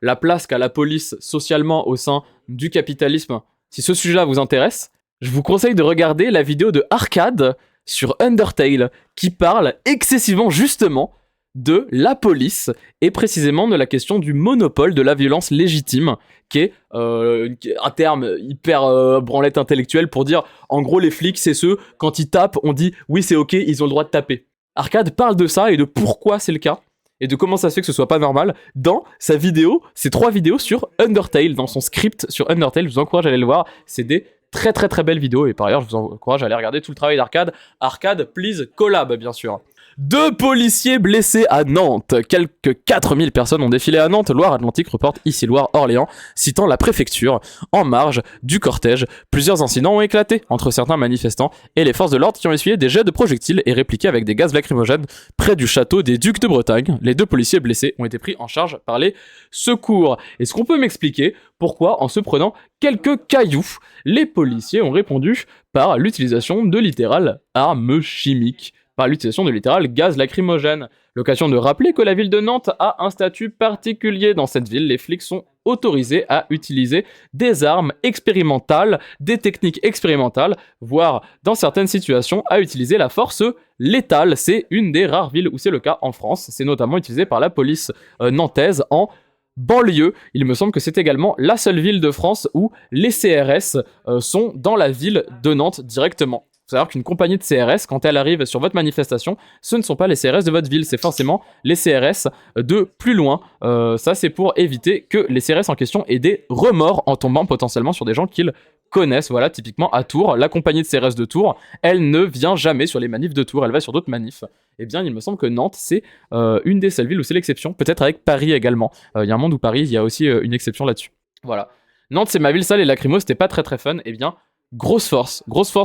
la place qu'a la police socialement au sein du capitalisme, si ce sujet-là vous intéresse, je vous conseille de regarder la vidéo de Arcade sur Undertale, qui parle excessivement justement de la police, et précisément de la question du monopole de la violence légitime, qui est un terme hyper branlette intellectuelle pour dire, en gros, les flics, c'est ceux, quand ils tapent, on dit, oui, c'est ok, ils ont le droit de taper. Arcade parle de ça et de pourquoi c'est le cas, et de comment ça se fait que ce soit pas normal, dans sa vidéo, ses 3 vidéos sur Undertale, dans son script sur Undertale. Je vous encourage à aller le voir, c'est des très très très belles vidéos, et par ailleurs je vous encourage à aller regarder tout le travail d'Arcade. Arcade, please, collab bien sûr. 2 policiers blessés à Nantes. Quelques 4000 personnes ont défilé à Nantes. Loire-Atlantique reporte ici Loire-Orléans, citant la préfecture. En marge du cortège, plusieurs incidents ont éclaté entre certains manifestants et les forces de l'ordre qui ont essuyé des jets de projectiles et répliqué avec des gaz lacrymogènes près du château des Ducs de Bretagne. Les 2 policiers blessés ont été pris en charge par les secours. Est-ce qu'on peut m'expliquer pourquoi, en se prenant quelques cailloux, les policiers ont répondu par l'utilisation de littérales armes chimiques, par l'utilisation de littéral gaz lacrymogène? L'occasion de rappeler que la ville de Nantes a un statut particulier. Dans cette ville, les flics sont autorisés à utiliser des armes expérimentales, des techniques expérimentales, voire, dans certaines situations, à utiliser la force létale. C'est une des rares villes où c'est le cas en France. C'est notamment utilisé par la police nantaise en banlieue. Il me semble que c'est également la seule ville de France où les CRS sont dans la ville de Nantes directement. Il faut savoir qu'une compagnie de CRS, quand elle arrive sur votre manifestation, ce ne sont pas les CRS de votre ville, c'est forcément les CRS de plus loin. Ça, c'est pour éviter que les CRS en question aient des remords en tombant potentiellement sur des gens qu'ils connaissent. Voilà, typiquement à Tours, la compagnie de CRS de Tours, elle ne vient jamais sur les manifs de Tours, elle va sur d'autres manifs. Eh bien, il me semble que Nantes, c'est une des seules villes où c'est l'exception, peut-être avec Paris également. Il y a un monde où Paris, il y a aussi une exception là-dessus. Voilà. Nantes, c'est ma ville, ça, les lacrymos, c'était pas très très fun. Eh bien, grosse force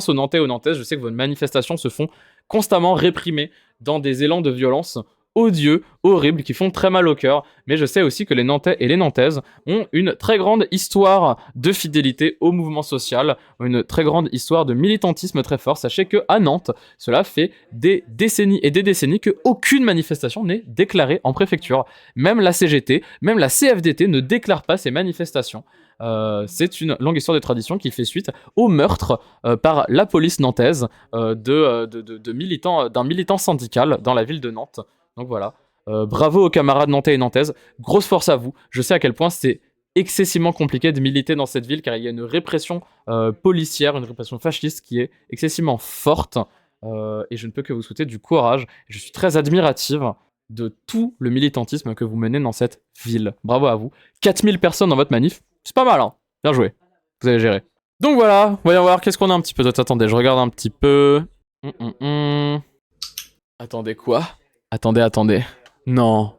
aux Nantais, aux Nantaises. Je sais que vos manifestations se font constamment réprimer dans des élans de violence odieux, horribles, qui font très mal au cœur. Mais je sais aussi que les Nantais et les Nantaises ont une très grande histoire de fidélité au mouvement social, une très grande histoire de militantisme très fort. Sachez qu'à Nantes, cela fait des décennies et des décennies qu'aucune manifestation n'est déclarée en préfecture. Même la CGT, même la CFDT ne déclare pas ces manifestations. C'est une longue histoire de tradition qui fait suite au meurtre par la police nantaise d'un militant syndical dans la ville de Nantes. Donc voilà, bravo aux camarades nantais et nantaises, grosse force à vous. Je sais à quel point c'est excessivement compliqué de militer dans cette ville car il y a une répression policière, une répression fasciste qui est excessivement forte et je ne peux que vous souhaiter du courage. Je suis très admirative de tout le militantisme que vous menez dans cette ville. Bravo à vous. 4000 personnes dans votre manif, c'est pas mal, hein. Bien joué, vous avez géré. Donc voilà, voyons voir, qu'est-ce qu'on a un petit peu. Attendez, je regarde un petit peu. Attendez, quoi? Attendez. Non.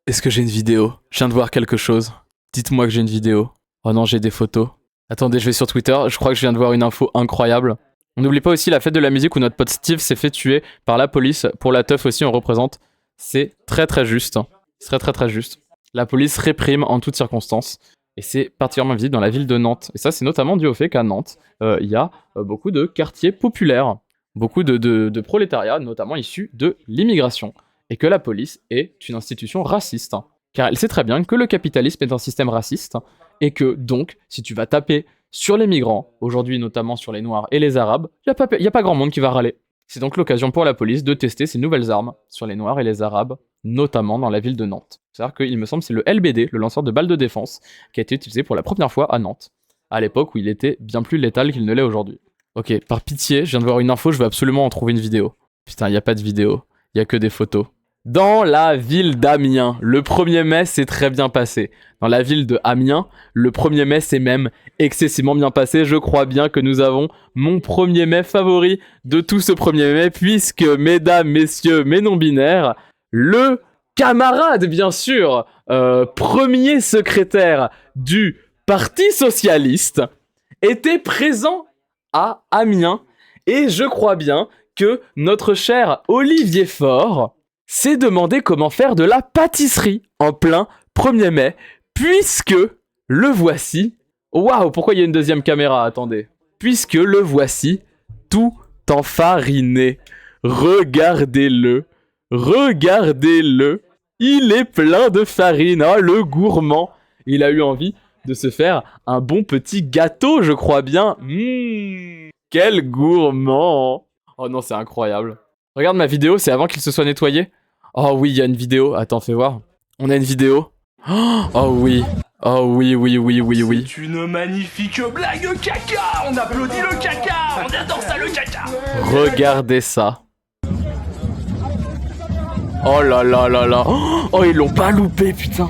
Est-ce que j'ai une vidéo? Je viens de voir quelque chose. Dites-moi que j'ai une vidéo. Oh non, j'ai des photos. Attendez, je vais sur Twitter, je crois que je viens de voir une info incroyable. On n'oublie pas aussi la fête de la musique où notre pote Steve s'est fait tuer par la police. Pour la teuf aussi, on représente. C'est très juste. C'est très juste. La police réprime en toutes circonstances. Et c'est particulièrement visible dans la ville de Nantes. Et ça, c'est notamment dû au fait qu'à Nantes, il y a beaucoup de quartiers populaires. Beaucoup de prolétariat, notamment issus de l'immigration. Et que la police est une institution raciste. Car elle sait très bien que le capitalisme est un système raciste. Et que donc, si tu vas taper sur les migrants, aujourd'hui notamment sur les Noirs et les Arabes, il n'y a pas grand monde qui va râler. C'est donc l'occasion pour la police de tester ces nouvelles armes sur les Noirs et les Arabes, notamment dans la ville de Nantes. C'est-à-dire qu'il me semble que c'est le LBD, le lanceur de balles de défense, qui a été utilisé pour la première fois à Nantes, à l'époque où il était bien plus létal qu'il ne l'est aujourd'hui. Ok, par pitié, je viens de voir une info, je veux absolument en trouver une vidéo. Putain, il n'y a pas de vidéo, il n'y a que des photos. Dans la ville d'Amiens, le 1er mai s'est très bien passé. Dans la ville de Amiens, le 1er mai s'est même excessivement bien passé. Je crois bien que nous avons mon 1er mai favori de tout ce 1er mai, puisque, mesdames, messieurs, mes non-binaires, le camarade, bien sûr, premier secrétaire du Parti Socialiste, était présent à Amiens. Et je crois bien que notre cher Olivier Faure s'est demandé comment faire de la pâtisserie en plein 1er mai, puisque le voici... Waouh, pourquoi il y a une deuxième caméra? Attendez. Puisque le voici tout enfariné. Regardez-le. Regardez-le. Il est plein de farine. Oh, le gourmand. Il a eu envie de se faire un bon petit gâteau, je crois bien. Quel gourmand. Oh non, c'est incroyable. Regarde ma vidéo, c'est avant qu'il se soit nettoyé. Oh oui, il y a une vidéo. Attends, fais voir. On a une vidéo. Oh oui. Oh oui. C'est une magnifique blague caca. On applaudit le caca. On adore ça, le caca. Regardez ça. Oh là là. Oh, ils l'ont pas loupé, putain.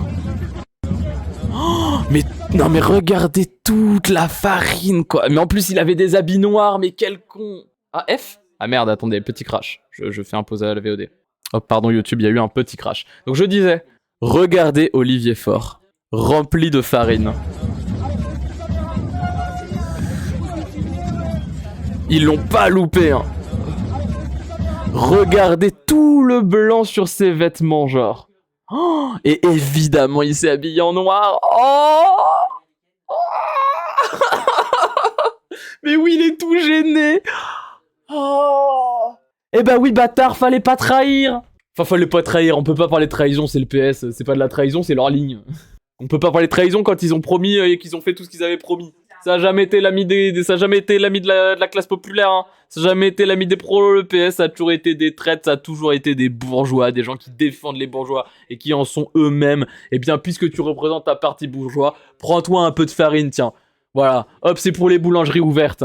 Oh, mais non, mais regardez toute la farine, quoi. Mais en plus, il avait des habits noirs, mais quel con. Ah, F? Ah merde, attendez, petit crash. Je fais un pause à la VOD. Oh, pardon, YouTube, il y a eu un petit crash. Donc je disais, regardez Olivier Faure, rempli de farine. Ils l'ont pas loupé, hein. Regardez tout le blanc sur ses vêtements, genre. Oh, et évidemment, il s'est habillé en noir. Oh. Mais oui, il est tout gêné. Oh. Eh ben oui, bâtard, fallait pas trahir. Enfin, fallait pas trahir, on peut pas parler de trahison, c'est le PS, c'est pas de la trahison, c'est leur ligne. On peut pas parler de trahison quand ils ont promis et qu'ils ont fait tout ce qu'ils avaient promis. Ça a jamais été l'ami de la classe populaire, hein. Ça a jamais été l'ami des pros, le PS, ça a toujours été des traites, ça a toujours été des bourgeois, des gens qui défendent les bourgeois et qui en sont eux-mêmes. Et bien, puisque tu représentes ta partie bourgeois, prends-toi un peu de farine, tiens. Voilà, hop, c'est pour les boulangeries ouvertes.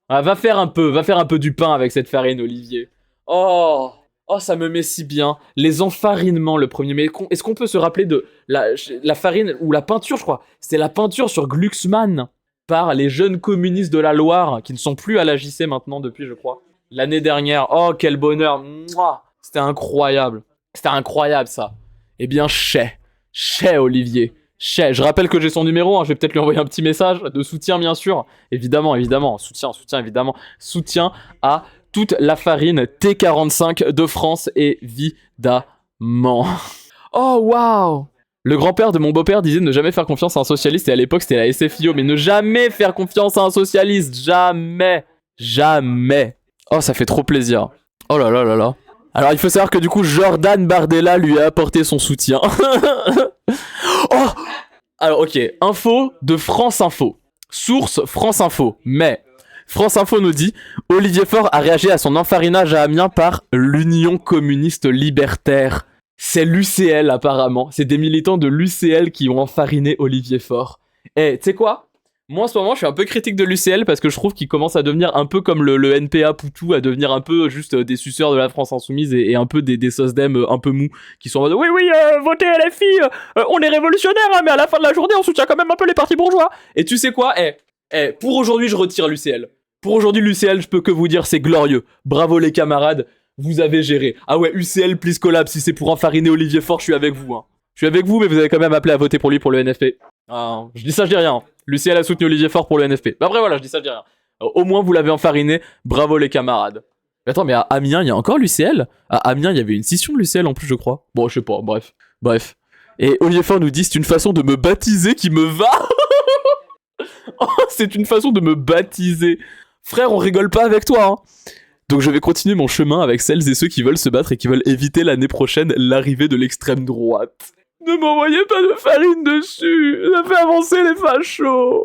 Ah, va faire un peu du pain avec cette farine, Olivier. Oh, ça me met si bien. Les enfarinements le 1er mai. Est-ce qu'on peut se rappeler de la farine ou la peinture, je crois. C'était la peinture sur Glucksmann par les jeunes communistes de la Loire, qui ne sont plus à la JC maintenant depuis, je crois. L'année dernière. Oh, quel bonheur. Mouah. C'était incroyable. C'était incroyable, ça. Eh bien, chais Olivier. Je rappelle que j'ai son numéro, hein. Je vais peut-être lui envoyer un petit message de soutien, bien sûr. Évidemment. Soutien, évidemment. Soutien à toute la farine T45 de France, évidemment. Oh, waouh! Le grand-père de mon beau-père disait ne jamais faire confiance à un socialiste, et à l'époque c'était la SFIO, mais ne jamais faire confiance à un socialiste, jamais, jamais. Oh, ça fait trop plaisir. Oh là là là là. Alors il faut savoir que du coup Jordan Bardella lui a apporté son soutien. Oh! Alors ok, info de France Info. Source France Info, mais France Info nous dit Olivier Faure a réagi à son enfarinage à Amiens par l'Union communiste libertaire. C'est l'UCL apparemment, c'est des militants de l'UCL qui ont enfariné Olivier Faure. Eh, tu sais quoi? Moi en ce moment je suis un peu critique de l'UCL parce que je trouve qu'il commence à devenir un peu comme le NPA Poutou, à devenir un peu juste des suceurs de la France Insoumise et un peu des sosdem un peu mous qui sont en mode oui votez LFI, on est révolutionnaires hein, mais à la fin de la journée on soutient quand même un peu les partis bourgeois. Et tu sais quoi, pour aujourd'hui je retire l'UCL. Pour aujourd'hui l'UCL je peux que vous dire c'est glorieux, bravo les camarades, vous avez géré. Ah ouais UCL please collab, si c'est pour enfariner Olivier Faure je suis avec vous hein. Je suis avec vous mais vous avez quand même appelé à voter pour lui pour le NFP. Ah, je dis ça je dis rien. L'UCL a soutenu Olivier Faure pour le NFP. Bah après voilà, je dis ça, je dis rien. Au moins vous l'avez enfariné, bravo les camarades. Mais attends, mais à Amiens, il y a encore l'UCL? À Amiens, il y avait une scission de l'UCL en plus, je crois. Bon, je sais pas, bref. Et Olivier Faure nous dit, c'est une façon de me baptiser qui me va. Oh, c'est une façon de me baptiser. Frère, on rigole pas avec toi, hein. Donc je vais continuer mon chemin avec celles et ceux qui veulent se battre et qui veulent éviter l'année prochaine l'arrivée de l'extrême droite. Ne m'envoyez pas de farine dessus, ça fait avancer les fachos.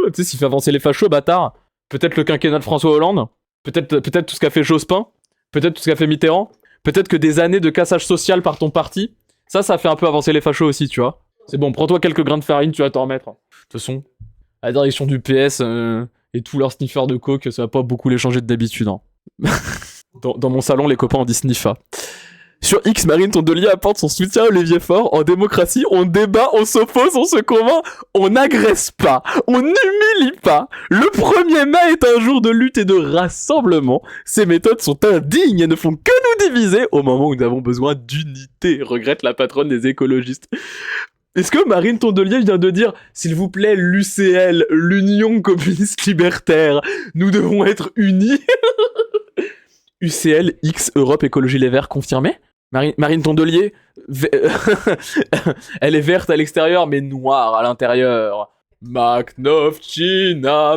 Tu sais, s'il fait avancer les fachos, bâtard, peut-être le quinquennat de François Hollande, peut-être tout ce qu'a fait Jospin, peut-être tout ce qu'a fait Mitterrand, peut-être que des années de cassage social par ton parti, ça fait un peu avancer les fachos aussi, tu vois. C'est bon, prends-toi quelques grains de farine, tu vas t'en remettre. De toute façon, la direction du PS et tous leurs sniffers de coke, ça va pas beaucoup les changer d'habitude. Hein. Dans mon salon, les copains ont dit sniffa. Sur X, Marine Tondelier apporte son soutien à Olivier Faure. En démocratie, on débat, on s'oppose, on se convainc, on n'agresse pas, on n'humilie pas. Le 1er mai est un jour de lutte et de rassemblement. Ces méthodes sont indignes et ne font que nous diviser au moment où nous avons besoin d'unité, regrette la patronne des écologistes. Est-ce que Marine Tondelier vient de dire « S'il vous plaît, l'UCL, l'Union communiste libertaire, nous devons être unis » UCL, X, Europe, Écologie Les Verts, confirmé? Marine Tondelier, elle est verte à l'extérieur, mais noire à l'intérieur. Maknovchina,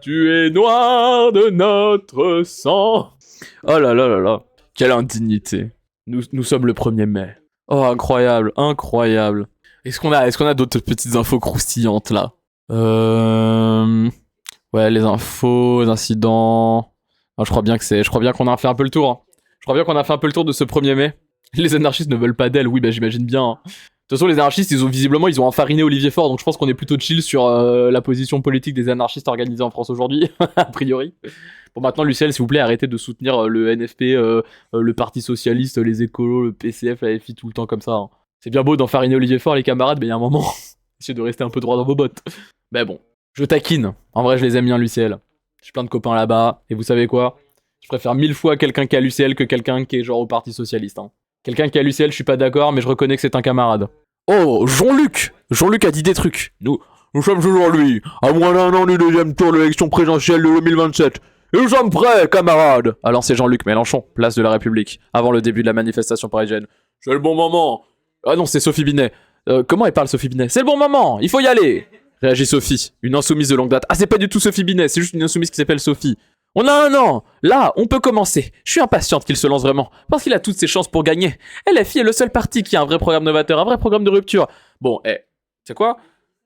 tu es noir de notre sang. Oh là là là là, quelle indignité. Nous sommes le 1er mai. Oh, incroyable. Est-ce qu'on a d'autres petites infos croustillantes, là? Ouais, les infos, les incidents... Non, je crois bien qu'on a fait un peu le tour. Hein. Je crois bien qu'on a fait un peu le tour de ce 1er mai. Les anarchistes ne veulent pas d'elle, oui, bah j'imagine bien. Hein. De toute façon, les anarchistes, ils ont enfariné Olivier Faure, donc je pense qu'on est plutôt chill sur la position politique des anarchistes organisés en France aujourd'hui, a priori. Bon, maintenant, Lucelle, s'il vous plaît, arrêtez de soutenir le NFP, le Parti Socialiste, les écolos, le PCF, la FI, tout le temps comme ça. Hein. C'est bien beau d'enfariner Olivier Faure, les camarades, mais il y a un moment, essayez de rester un peu droit dans vos bottes. Mais bon, je taquine. En vrai, je les aime bien, l'UCL. J'ai plein de copains là-bas, et vous savez quoi? Je préfère 1000 fois quelqu'un qui a l'UCL que quelqu'un qui est genre au Parti Socialiste. Hein. Quelqu'un qui a l'UCL, je suis pas d'accord, mais je reconnais que c'est un camarade. Oh, Jean-Luc a dit des trucs. Nous sommes aujourd'hui à moins d'un an du deuxième tour de l'élection présidentielle de 2027. Et nous sommes prêts, camarades. Alors c'est Jean-Luc Mélenchon, place de la République, avant le début de la manifestation parisienne. C'est le bon moment. Ah non, c'est Sophie Binet. Comment elle parle, Sophie Binet? C'est le bon moment, il faut y aller. Réagit Sophie, une insoumise de longue date. Ah, c'est pas du tout Sophie Binet, c'est juste une insoumise qui s'appelle Sophie. On a un an. Là, on peut commencer. Je suis impatiente qu'il se lance vraiment, parce qu'il a toutes ses chances pour gagner. LFI est le seul parti qui a un vrai programme novateur, un vrai programme de rupture. Bon, c'est quoi?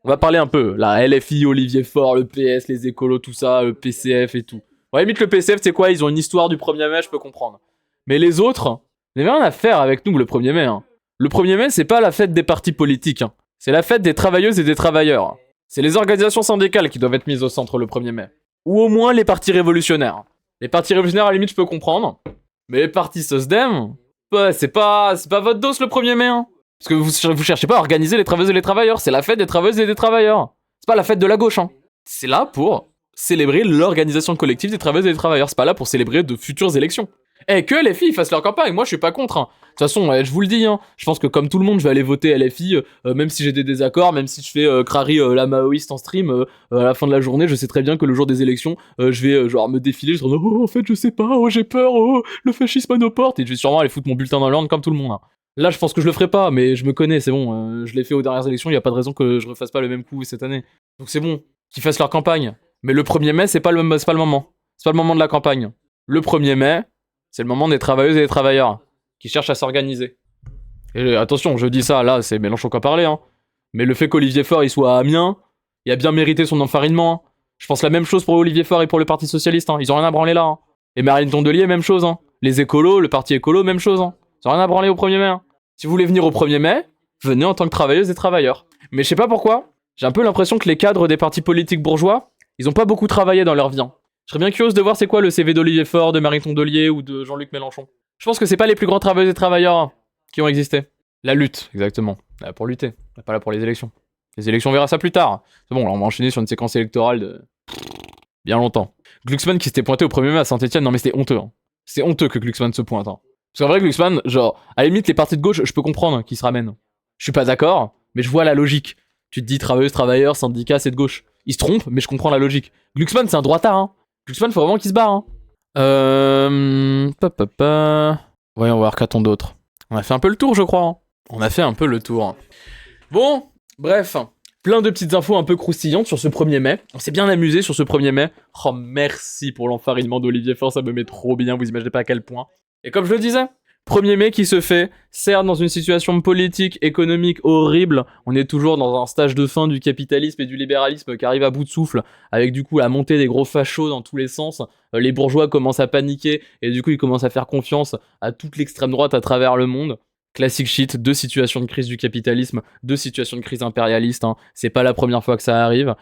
On va parler un peu. La LFI, Olivier Faure, le PS, les écolos, tout ça, le PCF et tout. Ouais, limite le PCF, c'est quoi? Ils ont une histoire du 1er mai, je peux comprendre. Mais les autres, ils n'avaient rien à faire avec nous le 1er mai. Hein. Le 1er mai, c'est pas la fête des partis politiques. Hein. C'est la fête des travailleuses et des travailleurs. C'est les organisations syndicales qui doivent être mises au centre le 1er mai. Ou au moins les partis révolutionnaires. Les partis révolutionnaires, à la limite, je peux comprendre. Mais les partis SOSDEM, ouais, c'est pas votre dos le 1er mai. Hein. Parce que vous cherchez pas à organiser les travailleuses et les travailleurs. C'est la fête des travailleuses et des travailleurs. C'est pas la fête de la gauche. Hein. C'est là pour célébrer l'organisation collective des travailleuses et des travailleurs. C'est pas là pour célébrer de futures élections. Que LFI fassent leur campagne, moi je suis pas contre. Hein. De toute façon, je vous le dis, hein, je pense que comme tout le monde, je vais aller voter LFI, même si j'ai des désaccords, même si je fais crari la maoïste en stream, à la fin de la journée, je sais très bien que le jour des élections, je vais genre me défiler, je vais dire oh en fait je sais pas, oh j'ai peur, oh le fascisme à nos portes, et je vais sûrement aller foutre mon bulletin dans l'urne comme tout le monde. Hein. Là je pense que je le ferai pas, mais je me connais, c'est bon, je l'ai fait aux dernières élections, y a pas de raison que je refasse pas le même coup cette année. Donc c'est bon, qu'ils fassent leur campagne. Mais le 1er mai, c'est pas le moment. C'est pas le moment de la campagne. Le 1er mai, c'est le moment des travailleuses et des travailleurs qui cherchent à s'organiser. Et attention, je dis ça, là, c'est Mélenchon qui a parlé, hein. Mais le fait qu'Olivier Faure, il soit à Amiens, il a bien mérité son enfarinement. Hein. Je pense la même chose pour Olivier Faure et pour le Parti Socialiste. Hein. Ils ont rien à branler là. Hein. Et Marine Tondelier, même chose. Hein. Les écolos, le Parti écolo, même chose. Hein. Ils ont rien à branler au 1er mai. Hein. Si vous voulez venir au 1er mai, venez en tant que travailleuses et travailleurs. Mais je sais pas pourquoi, j'ai un peu l'impression que les cadres des partis politiques bourgeois, ils ont pas beaucoup travaillé dans leur vie. Hein. Je serais bien curieuse de voir c'est quoi le CV d'Olivier Faure, de Marine Tondelier ou de Jean-Luc Mélenchon. Je pense que c'est pas les plus grands travailleurs et travailleurs qui ont existé. La lutte, exactement. Là, pour lutter, pas là pour les élections. Les élections, on verra ça plus tard. C'est bon, là, on va enchaîner sur une séquence électorale de bien longtemps. Glucksmann qui s'était pointé au 1er mai à Saint-Etienne, non mais c'était honteux. Hein. C'est honteux que Glucksmann se pointe. Hein. Parce qu'en vrai, Glucksmann, genre, à la limite, les partis de gauche, je peux comprendre qu'ils se ramènent. Je suis pas d'accord, mais je vois la logique. Tu te dis travailleuse, travailleurs, syndicats, c'est de gauche. Il se trompe, mais je comprends la logique. Glucksmann, c'est un droitard, hein. Glucksmann, faut vraiment qu'il se barre, hein. Voyons voir, qu'a-t-on d'autre. On a fait un peu le tour, je crois. Hein. On a fait un peu le tour. Bon, bref. Plein de petites infos un peu croustillantes sur ce 1er mai. On s'est bien amusé sur ce 1er mai. Oh, merci pour l'enfarinement d'Olivier Faure, ça me met trop bien, vous imaginez pas à quel point. Et comme je le disais, 1er mai qui se fait, certes dans une situation politique, économique horrible, on est toujours dans un stage de fin du capitalisme et du libéralisme qui arrive à bout de souffle, avec du coup la montée des gros fachos dans tous les sens, les bourgeois commencent à paniquer, et du coup ils commencent à faire confiance à toute l'extrême droite à travers le monde. Classic shit, 2 situations de crise du capitalisme, 2 situations de crise impérialiste, hein. C'est pas la première fois que ça arrive,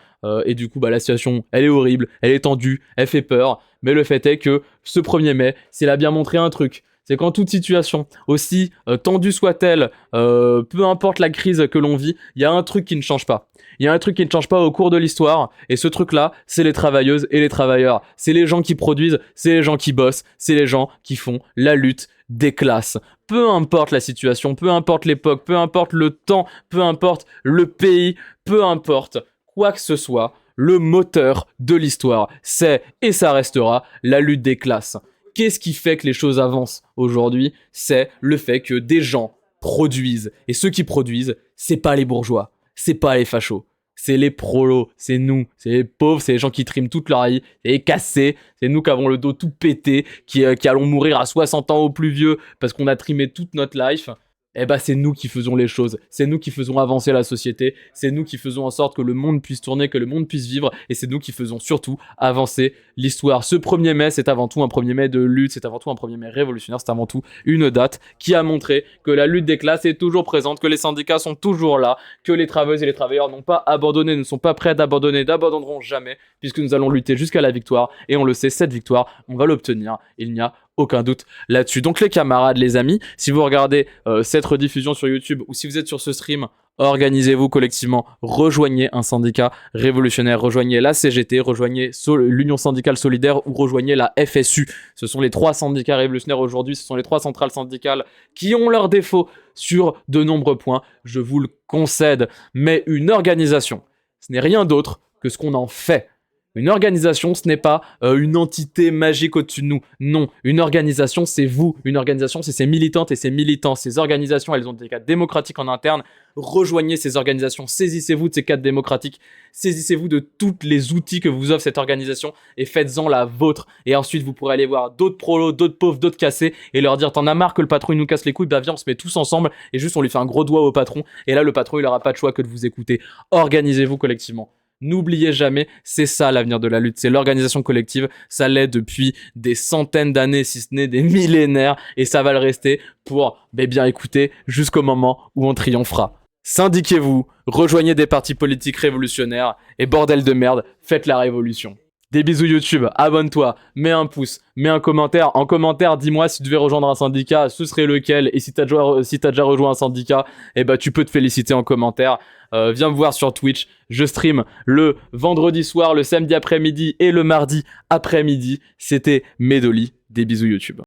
et du coup bah, la situation elle est horrible, elle est tendue, elle fait peur, mais le fait est que ce 1er mai, c'est là bien montré un truc. C'est qu'en toute situation, aussi tendue soit-elle, peu importe la crise que l'on vit, il y a un truc qui ne change pas. Il y a un truc qui ne change pas au cours de l'histoire, et ce truc-là, c'est les travailleuses et les travailleurs. C'est les gens qui produisent, c'est les gens qui bossent, c'est les gens qui font la lutte des classes. Peu importe la situation, peu importe l'époque, peu importe le temps, peu importe le pays, peu importe quoi que ce soit, le moteur de l'histoire, c'est, et ça restera, la lutte des classes. Qu'est-ce qui fait que les choses avancent aujourd'hui? C'est le fait que des gens produisent. Et ceux qui produisent, c'est pas les bourgeois, c'est pas les fachos. C'est les prolos, c'est nous, c'est les pauvres, c'est les gens qui triment toute leur vie, c'est les cassés, c'est nous qui avons le dos tout pété, qui allons mourir à 60 ans au plus vieux parce qu'on a trimé toute notre life. Eh ben c'est nous qui faisons les choses, c'est nous qui faisons avancer la société, c'est nous qui faisons en sorte que le monde puisse tourner, que le monde puisse vivre, et c'est nous qui faisons surtout avancer l'histoire. Ce 1er mai, c'est avant tout un 1er mai de lutte, c'est avant tout un 1er mai révolutionnaire, c'est avant tout une date qui a montré que la lutte des classes est toujours présente, que les syndicats sont toujours là, que les travailleuses et les travailleurs n'ont pas abandonné, ne sont pas prêts d'abandonner, n'abandonneront jamais, puisque nous allons lutter jusqu'à la victoire, et on le sait, cette victoire, on va l'obtenir, il n'y a aucun doute là-dessus. Donc les camarades, les amis, si vous regardez cette rediffusion sur YouTube ou si vous êtes sur ce stream, organisez-vous collectivement, rejoignez un syndicat révolutionnaire, rejoignez la CGT, rejoignez l'Union syndicale solidaire ou rejoignez la FSU. Ce sont les 3 syndicats révolutionnaires aujourd'hui, ce sont les 3 centrales syndicales qui ont leurs défauts sur de nombreux points, je vous le concède, mais une organisation, ce n'est rien d'autre que ce qu'on en fait. Une organisation, ce n'est pas une entité magique au-dessus de nous. Non, une organisation, c'est vous. Une organisation, c'est ses militantes et ses militants. Ces organisations, elles ont des cadres démocratiques en interne. Rejoignez ces organisations. Saisissez-vous de ces cadres démocratiques. Saisissez-vous de tous les outils que vous offre cette organisation et faites-en la vôtre. Et ensuite, vous pourrez aller voir d'autres prolos, d'autres pauvres, d'autres cassés et leur dire « T'en as marre que le patron, il nous casse les couilles, bah viens, on se met tous ensemble et juste on lui fait un gros doigt au patron. » Et là, le patron, il aura pas de choix que de vous écouter. Organisez-vous collectivement. N'oubliez jamais, c'est ça l'avenir de la lutte, c'est l'organisation collective, ça l'est depuis des centaines d'années, si ce n'est des millénaires, et ça va le rester pour, bien écoutez, jusqu'au moment où on triomphera. Syndiquez-vous, rejoignez des partis politiques révolutionnaires, et bordel de merde, faites la révolution. Des bisous YouTube, abonne-toi, mets un pouce, mets un commentaire. En commentaire, dis-moi si tu devais rejoindre un syndicat, ce serait lequel. Et si t'as déjà rejoint un syndicat, tu peux te féliciter en commentaire. Viens me voir sur Twitch, je stream le vendredi soir, le samedi après-midi et le mardi après-midi. C'était Medoli, des bisous YouTube.